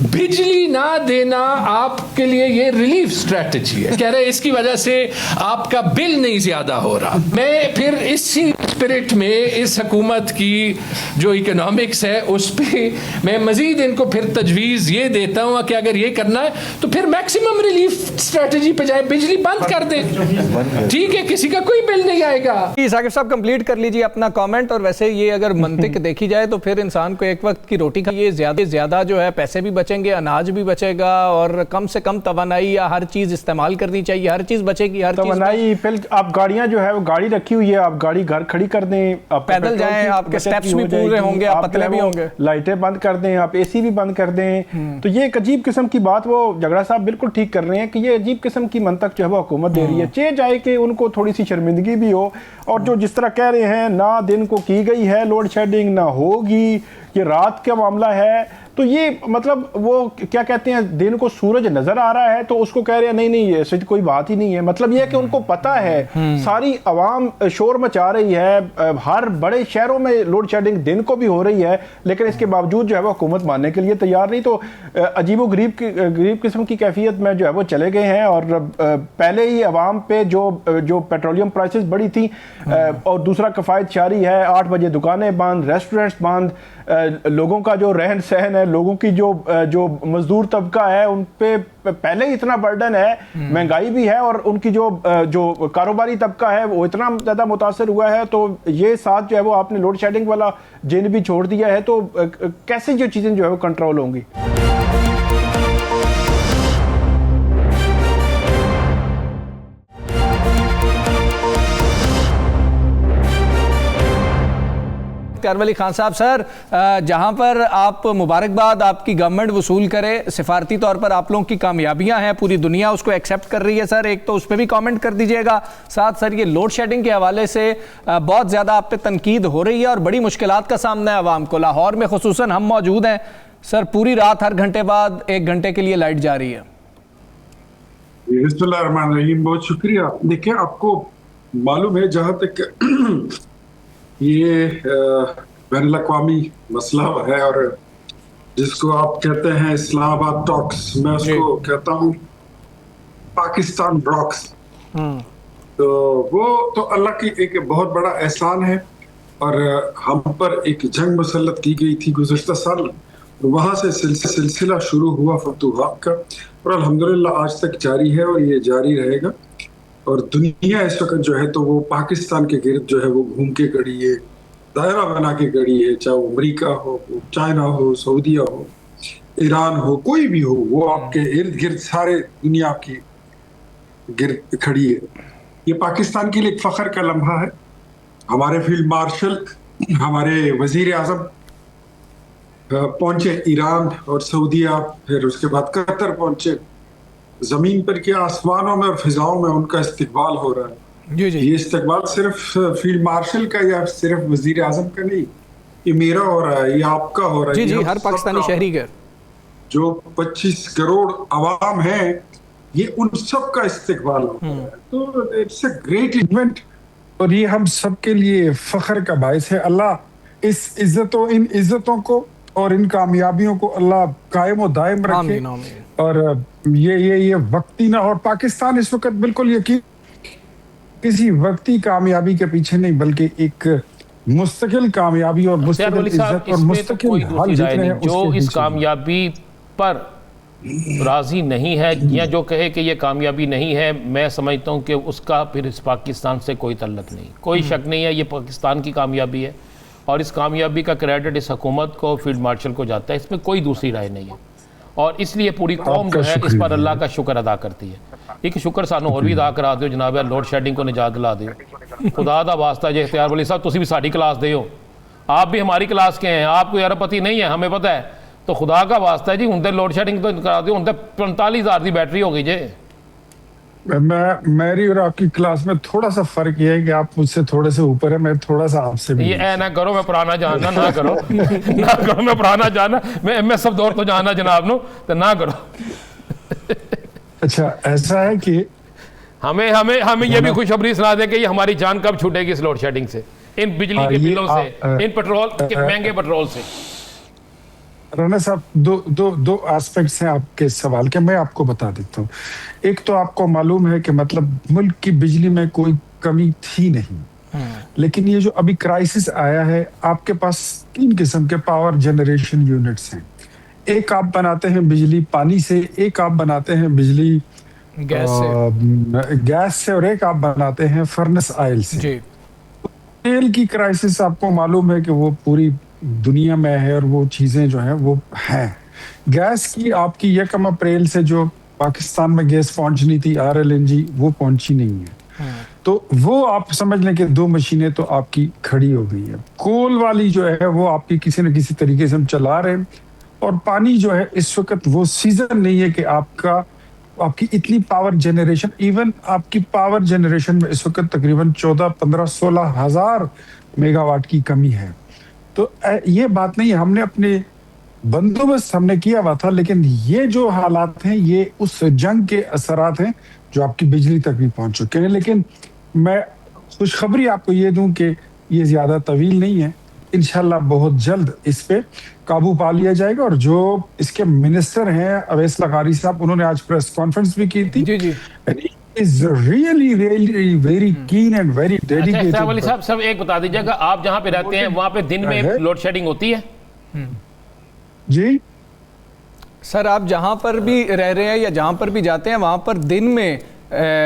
بجلی نہ دینا آپ کے لیے یہ ریلیف اسٹریٹجی ہے. کہہ رہے اس کی وجہ سے آپ کا بل نہیں زیادہ ہو رہا. میں پھر اسی اسپرٹ میں اس حکومت کی جو اکنامکس ہے اس پہ میں مزید ان کو پھر تجویز یہ دیتا ہوں کہ اگر یہ کرنا ہے تو پھر میکسیمم ریلیف اسٹریٹجی پہ جائے, بجلی بند کر دیں, ٹھیک ہے, کسی کا کوئی بل نہیں آئے گا. ثاقب صاحب کمپلیٹ کر لیجیے اپنا کامنٹ. اور ویسے یہ اگر منطق دیکھی جائے تو پھر انسان کو ایک وقت کی روٹی کا یہ زیادہ جو ہے پیسے بھی بچیں گے, اناج بھی بچے گا, اور کم سے کم توانائی یا ہر چیز استعمال کرنی چاہیے, ہر چیز بچے گی. ہر توانائی آپ گاڑیاں جو ہے وہ گاڑی رکھی ہوئی ہے, آپ گاڑی گھر کھڑی کر دیں, آپ پیدل جائیں, آپ کے سٹیپس بھی پورے ہوں گے, آپ پتلے بھی ہوں گے, لائٹیں بند کر دیں, آپ اے سی بھی بند کر دیں. تو یہ ایک عجیب قسم کی بات وہ جھگڑا صاحب بالکل ٹھیک کر رہے ہیں کہ یہ عجیب قسم کی منطق جو ہے وہ حکومت دے رہی ہے. چینج آئے کہ ان کو تھوڑی سی شرمندگی بھی ہو, اور جو جس طرح کہہ رہے ہیں نہ دن کو کی گئی ہے لوڈ شیڈنگ نہ ہوگی, یہ رات کا معاملہ ہے. تو یہ مطلب وہ کیا کہتے ہیں, دن کو سورج نظر آ رہا ہے تو اس کو کہہ رہے ہیں نہیں ایسے کوئی بات ہی نہیں ہے. مطلب یہ کہ ان کو پتہ ہے, ساری عوام شور مچا رہی ہے, ہر بڑے شہروں میں لوڈ شیڈنگ دن کو بھی ہو رہی ہے, لیکن اس کے باوجود جو ہے وہ حکومت ماننے کے لیے تیار نہیں. تو عجیب و غریب قسم کی کیفیت میں جو ہے وہ چلے گئے ہیں. اور پہلے ہی عوام پہ جو پیٹرولیم پرائسز بڑی تھیں, اور دوسرا کفایت جاری ہے, 8 بجے دکانیں بند, ریسٹورنٹس بند, لوگوں کا جو رہن سہن ہے, لوگوں کی جو مزدور طبقہ ہے ان پہ پہلے ہی اتنا برڈن ہے, مہنگائی بھی ہے, اور ان کی جو کاروباری طبقہ ہے وہ اتنا زیادہ متاثر ہوا ہے. تو یہ ساتھ جو ہے وہ آپ نے لوڈ شیڈنگ والا جن بھی چھوڑ دیا ہے, تو کیسے جو چیزیں جو ہے وہ کنٹرول ہوں گی؟ اختیار ولی خان صاحب, سر جہاں پر آپ مبارکباد آپ کی گورنمنٹ وصول کرے, سفارتی طور پر آپ لوگوں کی کامیابیاں ہیں, پوری دنیا اس کو ایکسیپٹ کر رہی ہے سر, ایک تو اس پہ بھی کامنٹ کر دیجئے گا. ساتھ سر یہ لوڈ شیڈنگ کے حوالے سے بہت زیادہ آپ پہ تنقید ہو رہی ہے اور بڑی مشکلات کا سامنا ہے عوام کو. لاہور میں خصوصاً ہم موجود ہیں سر, پوری رات ہر گھنٹے بعد 1 گھنٹے کے لیے لائٹ جاری ہے. بسم اللہ الرحمن الرحیم, بہت شکریہ. دیکھیں آپ کو معلوم ہے جہاں تک یہ بین الاقوامی مسئلہ ہے اور جس کو آپ کہتے ہیں اسلام آباد ٹاکس, میں اس کو کہتا ہوں پاکستان بلاکس. تو وہ تو اللہ کی ایک بہت بڑا احسان ہے, اور ہم پر ایک جنگ مسلط کی گئی تھی گزشتہ سال, وہاں سے سلسلہ شروع ہوا فتوحات کا, اور الحمدللہ آج تک جاری ہے اور یہ جاری رہے گا. اور دنیا اس وقت جو ہے تو وہ پاکستان کے گرد جو ہے وہ گھوم کے کھڑی ہے, دائرہ بنا کے کھڑی ہے, چاہے وہ امریکہ ہو, چائنا ہو, سعودیہ ہو, ایران ہو, کوئی بھی ہو, وہ آپ کے ارد گرد سارے دنیا کی گرد کھڑی ہے. یہ پاکستان کے لیے ایک فخر کا لمحہ ہے. ہمارے فیلڈ مارشل, ہمارے وزیر اعظم پہنچے ایران اور سعودیہ, پھر اس کے بعد قطر پہنچے. زمین پر کیا آسمانوں میں اور فضاؤں میں ان کا استقبال ہو رہا ہے. یہ استقبال صرف فیلڈ مارشل کا یا صرف وزیر اعظم کا نہیں, یہ میرا ہو رہا ہے, یہ آپ کا ہو رہا ہے, جی ہر پاکستانی شہری کا. جو 25 کروڑ عوام ہیں, یہ ان سب کا استقبال ہو رہا ہے. تو اٹس اے گریٹ ایونٹ, اور یہ ہم سب کے لیے فخر کا باعث ہے. اللہ اس ان عزتوں کو اور ان کامیابیوں کو اللہ قائم و دائم رکھے. اور یہ وقتی نہ, اور پاکستان اس وقت بالکل یقین کسی وقتی کامیابی کے پیچھے نہیں, بلکہ ایک مستقل کامیابی اور مستقل عزت اور مستقل حال جیت رہے ہیں. جو اس کامیابی پر راضی نہیں ہے یا جو کہے کہ یہ کامیابی نہیں ہے, میں سمجھتا ہوں کہ اس کا پھر اس پاکستان سے کوئی تعلق نہیں. کوئی شک نہیں ہے یہ پاکستان کی کامیابی ہے, اور اس کامیابی کا کریڈٹ اس حکومت کو, فیلڈ مارشل کو جاتا ہے. اس میں کوئی دوسری رائے نہیں ہے, اور اس لیے پوری قوم جو ہے اس پر اللہ کا شکر ادا کرتی ہے. ایک شکر سانو اور بھی ادا کرا دیو جناب, لوڈ شیڈنگ کو نجات دلا دیو. خدا دا واسطہ جی اختیار ولی صاحب, تسی بھی ساڑی کلاس دے ہو, آپ بھی ہماری کلاس کے ہیں, آپ کو یار پتی نہیں ہے, ہمیں پتہ ہے. تو خدا کا واسطہ ہے جی, ہوں تے لوڈ شیڈنگ تو کرا دیو, ہوں تے 45,000 دی بیٹری ہو گئی جی. میری اور آپ کی کلاس میں تھوڑا سا فرق یہ ہے کہ آپ مجھ سے تھوڑے سے اوپر ہیں, میں تھوڑا سا آپ سے بھی. یہ اے نہ کرو, میں پرانا جاننا نہ کرو, نہ کرو, میں پرانا جاننا, میں سب دور تو جاننا جناب نو, تو نہ کرو. اچھا ایسا ہے کہ ہمیں یہ بھی خوشخبری سنا دیں کہ یہ ہماری جان کب چھوٹے گی اس لوڈ شیڈنگ سے, ان بجلی کے بلوں سے, ان پیٹرول کے مہنگے پیٹرول سے. رانا صاحب دو آسپیکٹس ہیں آپ کے سوال کے, میں آپ کو بتا دیتا ہوں. ایک تو آپ کو معلوم ہے کہ مطلب ملک کی بجلی میں کوئی کمی تھی نہیں, لیکن یہ جو ابھی کرائسس آیا ہے, آپ کے پاس 3 قسم کے پاور جنریشن یونٹس ہیں. ایک آپ بناتے ہیں بجلی پانی سے, ایک آپ بناتے ہیں بجلی گیس سے, اور ایک آپ بناتے ہیں فرنس آئل سے. تیل کی کرائسس آپ کو معلوم ہے کہ وہ پوری دنیا میں ہے, اور وہ چیزیں جو ہیں وہ ہیں. گیس کی آپ کی 1 اپریل سے جو پاکستان میں گیس پہنچنی تھی RLNG, وہ پہنچی نہیں ہے. تو وہ آپ سمجھ لیں کہ 2 مشینیں تو آپ کی کھڑی ہو گئی ہے. کول والی جو ہے وہ آپ کی کسی نہ کسی طریقے سے ہم چلا رہے ہیں, اور پانی جو ہے اس وقت وہ سیزن نہیں ہے کہ آپ کی اتنی پاور جنریشن, ایون آپ کی پاور جنریشن میں اس وقت تقریباً 14, 15, 16 ہزار میگا واٹ کی کمی ہے. تو یہ بات نہیں ہے, ہم نے اپنے بندوبست ہم نے کیا ہوا تھا, لیکن یہ جو حالات ہیں یہ اس جنگ کے اثرات ہیں جو آپ کی بجلی تک بھی پہنچ چکے ہیں. لیکن میں خوشخبری آپ کو یہ دوں کہ یہ زیادہ طویل نہیں ہے, انشاءاللہ بہت جلد اس پہ قابو پا لیا جائے گا. اور جو اس کے منسٹر ہیں اویس لغاری صاحب, انہوں نے آج پریس کانفرنس بھی کی تھی. جی is really very keen and very dedicated. اچھا ولی صاحب ایک بتا دیجیے گا, آپ جہاں پہ رہتے ہیں وہاں پہ دن میں لوڈ شیڈنگ ہوتی ہے؟ جی سر, آپ جہاں پر بھی رہ رہے ہیں یا جہاں پر بھی جاتے ہیں وہاں پر دن میں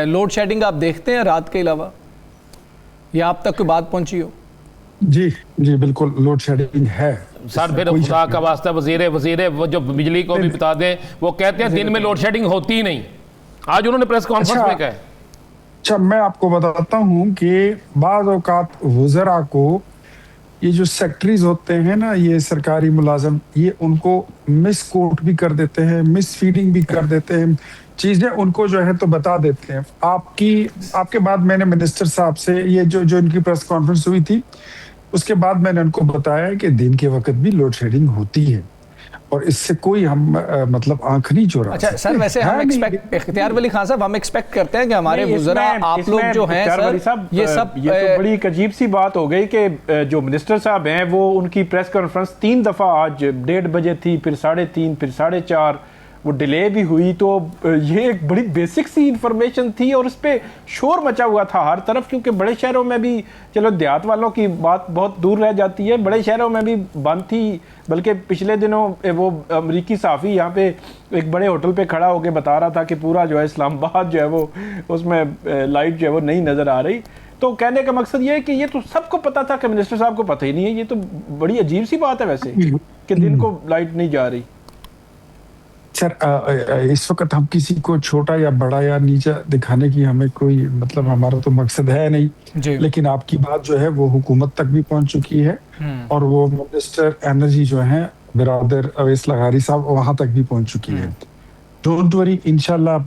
لوڈ شیڈنگ آپ دیکھتے ہیں رات کے علاوہ, یا آپ تک کوئی بات پہنچی ہو؟ جی بالکل لوڈ شیڈنگ ہے سر. پھر خدا کا واسطہ وزیر وہ جو بجلی کو بھی بتا دیں, وہ کہتے ہیں دن میں لوڈ شیڈنگ ہوتی ہی نہیں. آج انہوں نے پریس کانفرنس میں کہا ہے. اچھا میں آپ کو بتاتا ہوں کہ بعض اوقات وزراء کو یہ جو سیکٹریز ہوتے ہیں نا, یہ سرکاری ملازم, یہ ان کو مس کوٹ بھی کر دیتے ہیں, مس فیڈنگ بھی کر دیتے ہیں, چیزیں ان کو جو ہے تو بتا دیتے ہیں. آپ کے بعد میں نے منسٹر صاحب سے یہ جو ان کی پریس کانفرنس ہوئی تھی, اس کے بعد میں نے ان کو بتایا کہ دن کے وقت بھی لوڈ شیڈنگ ہوتی ہے, اور اس سے کوئی ہم مطلب آنکھ نہیں چورا. اچھا سر, ویسے ہم اختیار ولی خان صاحب, ہم ایکسپیکٹ کرتے ہیں کہ ہمارے وزراء آپ لوگ جو ہیں سر, یہ سب یہ تو بڑی ایک عجیب سی بات ہو گئی کہ جو منسٹر صاحب ہیں وہ ان کی پریس کانفرنس 3 دفعہ آج 1:30 بجے تھی, پھر 3:30, پھر 4:30, وہ ڈیلے بھی ہوئی. تو یہ ایک بڑی بیسک سی انفارمیشن تھی اور اس پہ شور مچا ہوا تھا ہر طرف, کیونکہ بڑے شہروں میں بھی, چلو دیہات والوں کی بات بہت دور رہ جاتی ہے, بڑے شہروں میں بھی بند تھی. بلکہ پچھلے دنوں وہ امریکی صحافی یہاں پہ ایک بڑے ہوٹل پہ کھڑا ہو کے بتا رہا تھا کہ پورا جو ہے اسلام آباد جو ہے وہ اس میں لائٹ جو ہے وہ نہیں نظر آ رہی. تو کہنے کا مقصد یہ ہے کہ یہ تو سب کو پتا تھا کہ منسٹر صاحب کو پتہ ہی نہیں ہے. یہ تو بڑی عجیب سی بات ہے ویسے کہ دن کو لائٹ نہیں جا رہی. سر اس وقت ہم کسی کو چھوٹا یا بڑا یا نیچا دکھانے کی ہمیں کوئی مطلب ہمارا تو مقصد ہے نہیں, لیکن آپ کی بات جو ہے وہ حکومت تک بھی پہنچ چکی ہے, اور وہ منسٹر انرجی جو ہیں برادر اویس لغاری صاحب وہاں تک بھی پہنچ چکی ہے. ڈونٹ وری, انشاءاللہ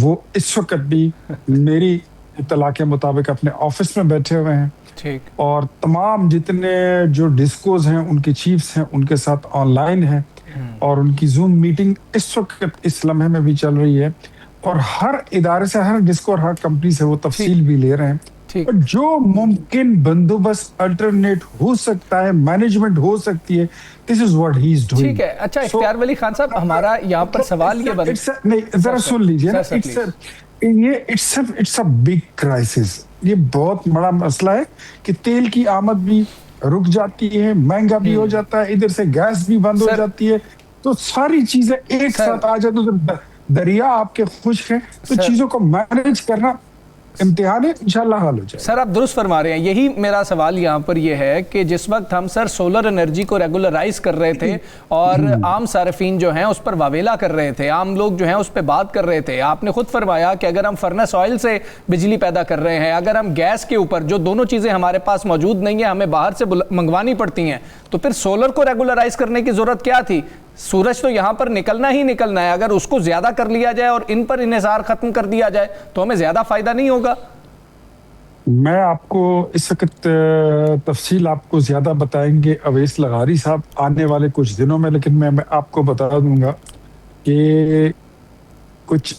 وہ اس وقت بھی میری اطلاع کے مطابق اپنے آفس میں بیٹھے ہوئے ہیں, اور تمام جتنے جو ڈسکوز ہیں ان کے چیفز ہیں ان کے ساتھ آن لائن ہیں, اور ان کی زوم میٹنگ اس وقت اس لمحے میں بھی چل رہی ہے, اور ہر ادارے سے, ہر ڈسکو اور ہر کمپنی سے وہ تفصیل بھی لے رہے ہیں, اور جو ممکن بندوبست الٹرنیٹ ہو سکتا ہے, مینجمنٹ ہو سکتی ہے, this is what he is doing. ٹھیک ہے. اچھا اختیار ولی خان صاحب, ہمارا یہاں پر سوال یہ نہیں, ذرا سن لیجیے نا, it's a big crisis. یہ بہت بڑا مسئلہ ہے کہ تیل کی آمد بھی رک جاتی ہے, مہنگا بھی ہو جاتا ہے, ادھر سے گیس بھی بند ہو جاتی ہے, تو ساری چیزیں ایک ساتھ آ جاتی ہے, دریا آپ کے خشک ہیں, تو چیزوں کو مینج کرنا امتحان ہے, انشاءاللہ حل ہو جائے. سر آپ درست فرما رہے ہیں. یہی میرا سوال یہاں پر یہ ہے کہ جس وقت ہم سر سولر انرجی کو ریگولرائز کر رہے تھے اور عام صارفین جو ہیں اس پر واویلا کر رہے تھے, عام لوگ جو ہیں اس پہ بات کر رہے تھے, آپ نے خود فرمایا کہ اگر ہم فرنس آئل سے بجلی پیدا کر رہے ہیں, اگر ہم گیس کے اوپر, جو دونوں چیزیں ہمارے پاس موجود نہیں ہیں, ہمیں باہر سے منگوانی پڑتی ہیں, تو پھر سولر کو ریگولرائز کرنے کی ضرورت کیا تھی؟ سورج تو یہاں پر نکلنا ہی نکلنا ہے, اگر اس کو زیادہ کر لیا جائے اور ان پر انحصار ختم کر دیا جائے تو ہمیں زیادہ فائدہ نہیں ہوگا. میں آپ کو اس وقت تفصیل آپ کو زیادہ بتائیں گے اویس لغاری صاحب آنے والے کچھ دنوں میں, لیکن میں آپ کو بتا دوں گا کہ کچھ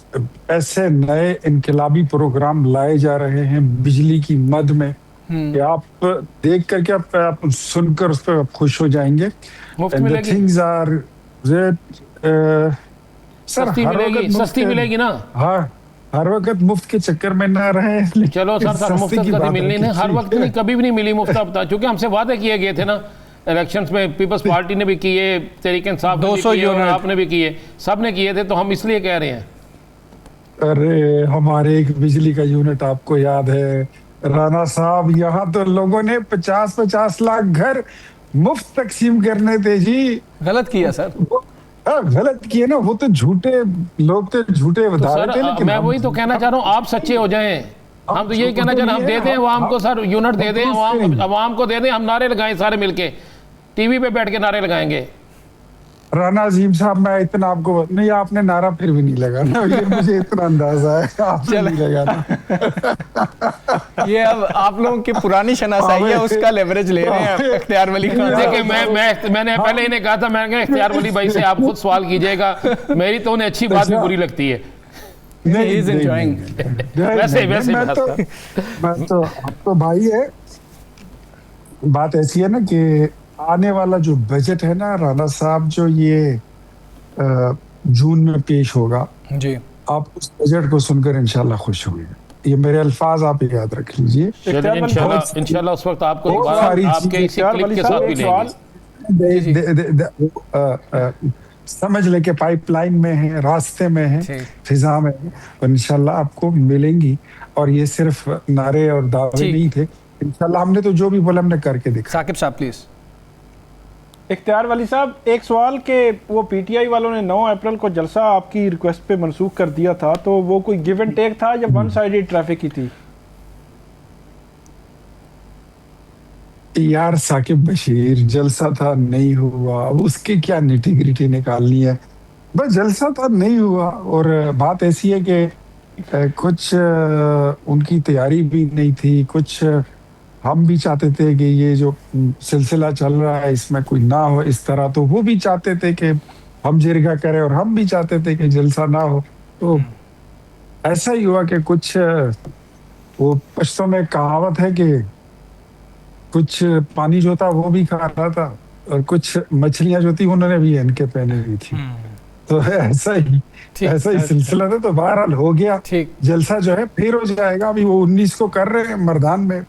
ایسے نئے انقلابی پروگرام لائے جا رہے ہیں بجلی کی مد میں کہ آپ دیکھ کر کے آپ سن کر اس پہ خوش ہو جائیں گے. سستی ملے گی نا. ہاں, ہر وقت مفت کے چکر میں نہ رہے. چلو سر مفت کبھی ملنی نہیں, ہر وقت نہیں, کبھی بھی نہیں ملی مفت. بتا چونکہ ہم سے وعدے کیے گئے تھے نا الیکشنز میں, پیپلز پارٹی نے بھی کیے, تحریک انصاف نے بھی کیے, اور آپ نے بھی کیے, سب نے کیے تھے, تو ہم اس لیے کہہ رہے ہیں. ارے ہمارے ایک بجلی کا یونٹ آپ کو یاد ہے رانا صاحب, یہاں تو لوگوں نے 50 لاکھ گھر مفت تقسیم کرنے تھے جی. غلط کیا سر, غلط کیے نا, وہ تو جھوٹے لوگ تھے, جھوٹے ودارے تھے. میں وہی تو کہنا چاہ رہا ہوں, آپ سچے ہو جائیں, ہم تو یہی کہنا چاہتے ہیں ہم دے دیں عوام کو سر یونٹ دے دیں عوام کو دے دیں ہم نعرے لگائیں سارے مل کے ٹی وی پہ بیٹھ کے نعرے لگائیں گے. رانا عظیم صاحب میں اتنا آپ کو نہیں آپ نے نعرہ پھر بھی نہیں لگانا یہ مجھے اتنا اندازہ ہے آپ نے نہیں لگانا. یہ اب آپ لوگوں کی پرانی شناسائی ہے اس کا لیوریج لے رہے ہیں اختیار ولی خان. دیکھیں میں نے پہلے انہیں کہا تھا میں نے کہا اختیار ولی بھائی سے آپ خود سوال کیجئے گا میری تو انہیں اچھی بات بھی بری لگتی ہے. میں تو آپ تو بھائی ہے. بات ایسی ہے نا کہ آنے والا جو بجٹ ہے نا رانا صاحب جو یہ جون میں پیش ہوگا جی آپ اس بجٹ کو سن کر انشاءاللہ خوش ہوں گے. یہ میرے الفاظ آپ یاد رکھ لیجئے. انشاءاللہ اس وقت آپ کو آپ کے اسی کلپ کے ساتھ بھی لیں گے. سمجھ لے کہ پائپ لائن میں ہیں راستے میں ہیں فضا میں ہیں انشاءاللہ آپ کو ملیں گی. اور یہ صرف نعرے اور دعوے نہیں تھے انشاءاللہ ہم نے تو جو بھی بولا ہم نے کر کے دکھا. ثاقب صاحب پلیز. اختیار ولی صاحب ایک سوال کہ وہ پی ٹی آئی والوں نے 9 اپریل کو جلسہ آپ کی ریکویسٹ پہ منسوخ کر دیا تھا تو وہ کوئی گیو اینڈ ٹیک تھا یا ون سائیڈڈ ٹریفک کی تھی؟ یار ثاقب بشیر جلسہ تھا نہیں ہوا اس کی کیا نیٹی گریٹی نکالنی ہے. بس جلسہ تھا نہیں ہوا اور بات ایسی ہے کہ کچھ ان کی تیاری بھی نہیں تھی. کچھ ہم بھی چاہتے تھے کہ یہ جو سلسلہ چل رہا ہے اس میں کوئی نہ ہو اس طرح تو وہ بھی چاہتے تھے کہ ہم جرگہ کریں اور ہم بھی چاہتے تھے کہ جلسہ نہ ہو. تو ایسا ہی ہوا کہ کچھ وہ پشتوں میں کہاوت ہے کہ کچھ پانی جو تھا وہ بھی کھا رہا تھا اور کچھ مچھلیاں جو تھی انہوں نے بھی ان کے پہنے ہوئی تھی. تو ایسا ہی سلسلہ تھا. تو بہرحال ہو گیا جلسہ جو ہے پھر ہو جائے گا. ابھی وہ 19 کو کر رہے ہیں مردان میں.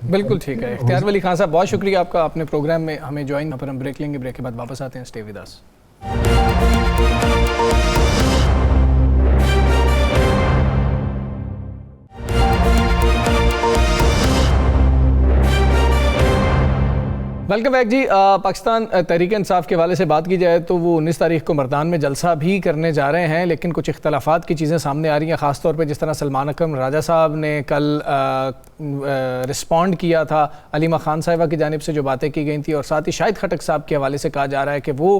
بالکل ٹھیک ہے. اختیار ولی خان صاحب بہت شکریہ آپ کا اپنے پروگرام میں ہمیں جوائن. پر ہم بریک لیں گے بریک کے بعد واپس آتے ہیں. Stay with us. Welcome back جی. پاکستان تحریک انصاف کے حوالے سے بات کی جائے تو وہ 19 تاریخ کو مردان میں جلسہ بھی کرنے جا رہے ہیں لیکن کچھ اختلافات کی چیزیں سامنے آ رہی ہیں. خاص طور پہ جس طرح سلمان اکرم راجہ صاحب نے کل رسپونڈ کیا تھا علیمہ خان صاحبہ کی جانب سے جو باتیں کی گئی تھیں اور ساتھ ہی شاہد خٹک صاحب کے حوالے سے کہا جا رہا ہے کہ وہ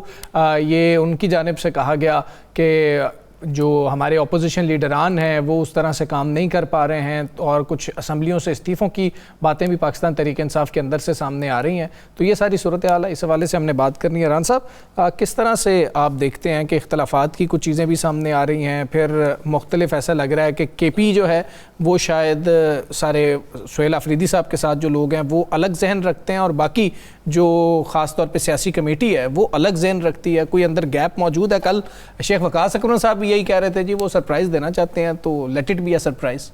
یہ ان کی جانب سے کہا گیا کہ جو ہمارے اپوزیشن لیڈران ہیں وہ اس طرح سے کام نہیں کر پا رہے ہیں اور کچھ اسمبلیوں سے استعفوں کی باتیں بھی پاکستان تحریک انصاف کے اندر سے سامنے آ رہی ہیں. تو یہ ساری صورتحال ہے اس حوالے سے ہم نے بات کرنی ہے. ران صاحب کس طرح سے آپ دیکھتے ہیں کہ اختلافات کی کچھ چیزیں بھی سامنے آ رہی ہیں پھر مختلف ایسا لگ رہا ہے کہ کے پی جو ہے وہ شاید سارے سہیل آفریدی صاحب کے ساتھ جو لوگ ہیں وہ الگ ذہن رکھتے ہیں اور باقی جو خاص طور پہ سیاسی کمیٹی ہے وہ الگ ذہن رکھتی ہے. کوئی اندر گیپ موجود ہے؟ کل شیخ وقاص اکرم صاحب یہی کہہ رہے تھے جی وہ سرپرائز دینا چاہتے ہیں تو let it be a surprise.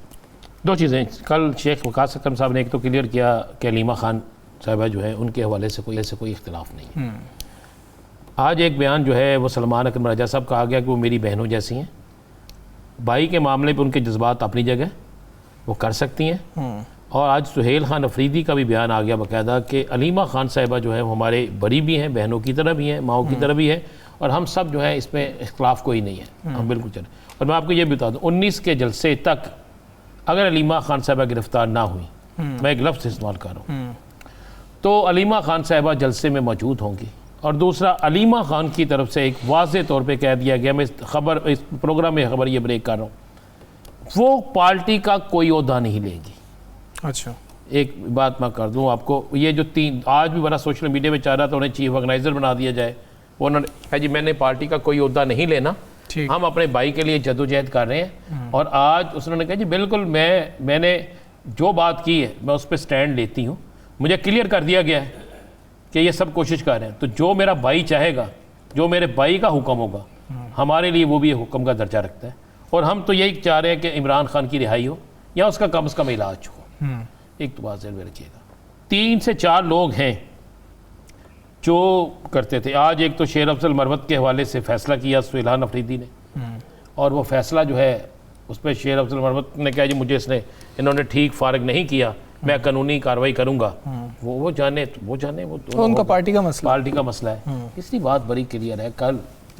دو چیزیں کل شیخ وقاص اکرم صاحب نے ایک تو کلیئر کیا کہ علیمہ خان صاحبہ جو ہے ان کے حوالے سے کوئی اختلاف نہیں. آج ایک بیان جو ہے وہ سلمان اکرم راجہ صاحب کہا گیا کہ وہ میری بہنوں جیسی ہیں. بھائی کے معاملے پہ ان کے جذبات اپنی جگہ وہ کر سکتی ہیں. اور آج سہیل خان افریدی کا بھی بیان آ گیا باقاعدہ کہ علیمہ خان صاحبہ جو ہے وہ ہمارے بڑی بھی ہیں بہنوں کی طرح بھی ہیں ماؤں کی طرح بھی ہیں اور ہم سب جو ہے اس میں اختلاف کوئی نہیں ہے. ہم بالکل چلیں. اور میں آپ کو یہ بھی بتا دوں 19 کے جلسے تک اگر علیمہ خان صاحبہ گرفتار نہ ہوئی میں ایک لفظ استعمال کر رہا ہوں تو علیمہ خان صاحبہ جلسے میں موجود ہوں گی. اور دوسرا علیمہ خان کی طرف سے ایک واضح طور پہ کہہ دیا گیا میں اس پروگرام میں خبر یہ بریک کر رہا ہوں وہ پارٹی کا کوئی عہدہ نہیں لے گی. اچھا ایک بات میں کر دوں آپ کو یہ جو آج بھی بڑا سوشل میڈیا میں چاہ رہا تھا انہیں چیف آرگنائزر بنا دیا جائے وہ انہوں نے جی میں نے پارٹی کا کوئی عہدہ نہیں لینا ہم اپنے بھائی کے لیے جدوجہد کر رہے ہیں. اور آج اس نے کہا جی بالکل میں نے جو بات کی ہے میں اس پہ سٹینڈ لیتی ہوں. مجھے کلیئر کر دیا گیا ہے کہ یہ سب کوشش کر رہے ہیں تو جو میرا بھائی چاہے گا جو میرے بھائی کا حکم ہوگا ہمارے لیے وہ بھی حکم کا درجہ رکھتا ہے. اور ہم تو یہی چاہ رہے ہیں کہ عمران خان کی رہائی ہو یا اس کا کم از کم علاج ہو. ایک تو بات ذہن میں رکھیے گا 3 سے 4 لوگ ہیں جو کرتے تھے. آج ایک تو شیر افضل مروت کے حوالے سے فیصلہ کیا سہیلان افریدی نے اور وہ فیصلہ جو ہے اس پہ شیر افضل مروت نے کہا جی مجھے انہوں نے ٹھیک فارغ نہیں کیا میں قانونی کارروائی کروں گا. وہ جانے ان کا پارٹی کا مسئلہ ہے. اس لیے بات بڑی کلیئر ہے. کل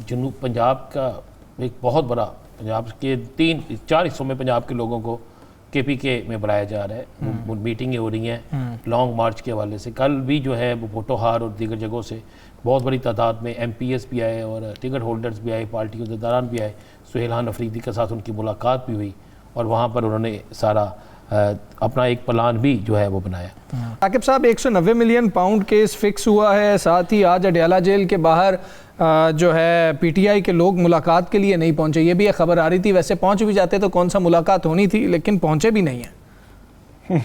جنوب پنجاب کا ایک بہت بڑا پنجاب کے 3-4 حصوں میں پنجاب کے لوگوں کو KPK میں بلایا جا رہا ہے، میٹنگیں ہو رہی ہیں لانگ مارچ کے حوالے سے. کل بھی جو ہے وہ پوٹوہار اور دیگر جگہوں سے بہت بڑی تعداد میں MPs بھی آئے اور ٹکٹ ہولڈرز بھی آئے، پارٹی عہدیداران بھی آئے. سہیل افریدی کے ساتھ ان کی ملاقات بھی ہوئی اور وہاں پر انہوں نے سارا اپنا ایک پلان بھی جو ہے وہ بنایا. ثاقب صاحب 190 ملین پاؤنڈ کیس فکس ہوا ہے، ساتھ ہی آج اڈیالہ جیل کے باہر جو ہے PTI کے لوگ ملاقات کے لیے نہیں پہنچے. یہ بھی ایک خبر آ رہی تھی، ویسے پہنچ بھی جاتے تو کون سا ملاقات ہونی تھی، لیکن پہنچے بھی نہیں ہیں.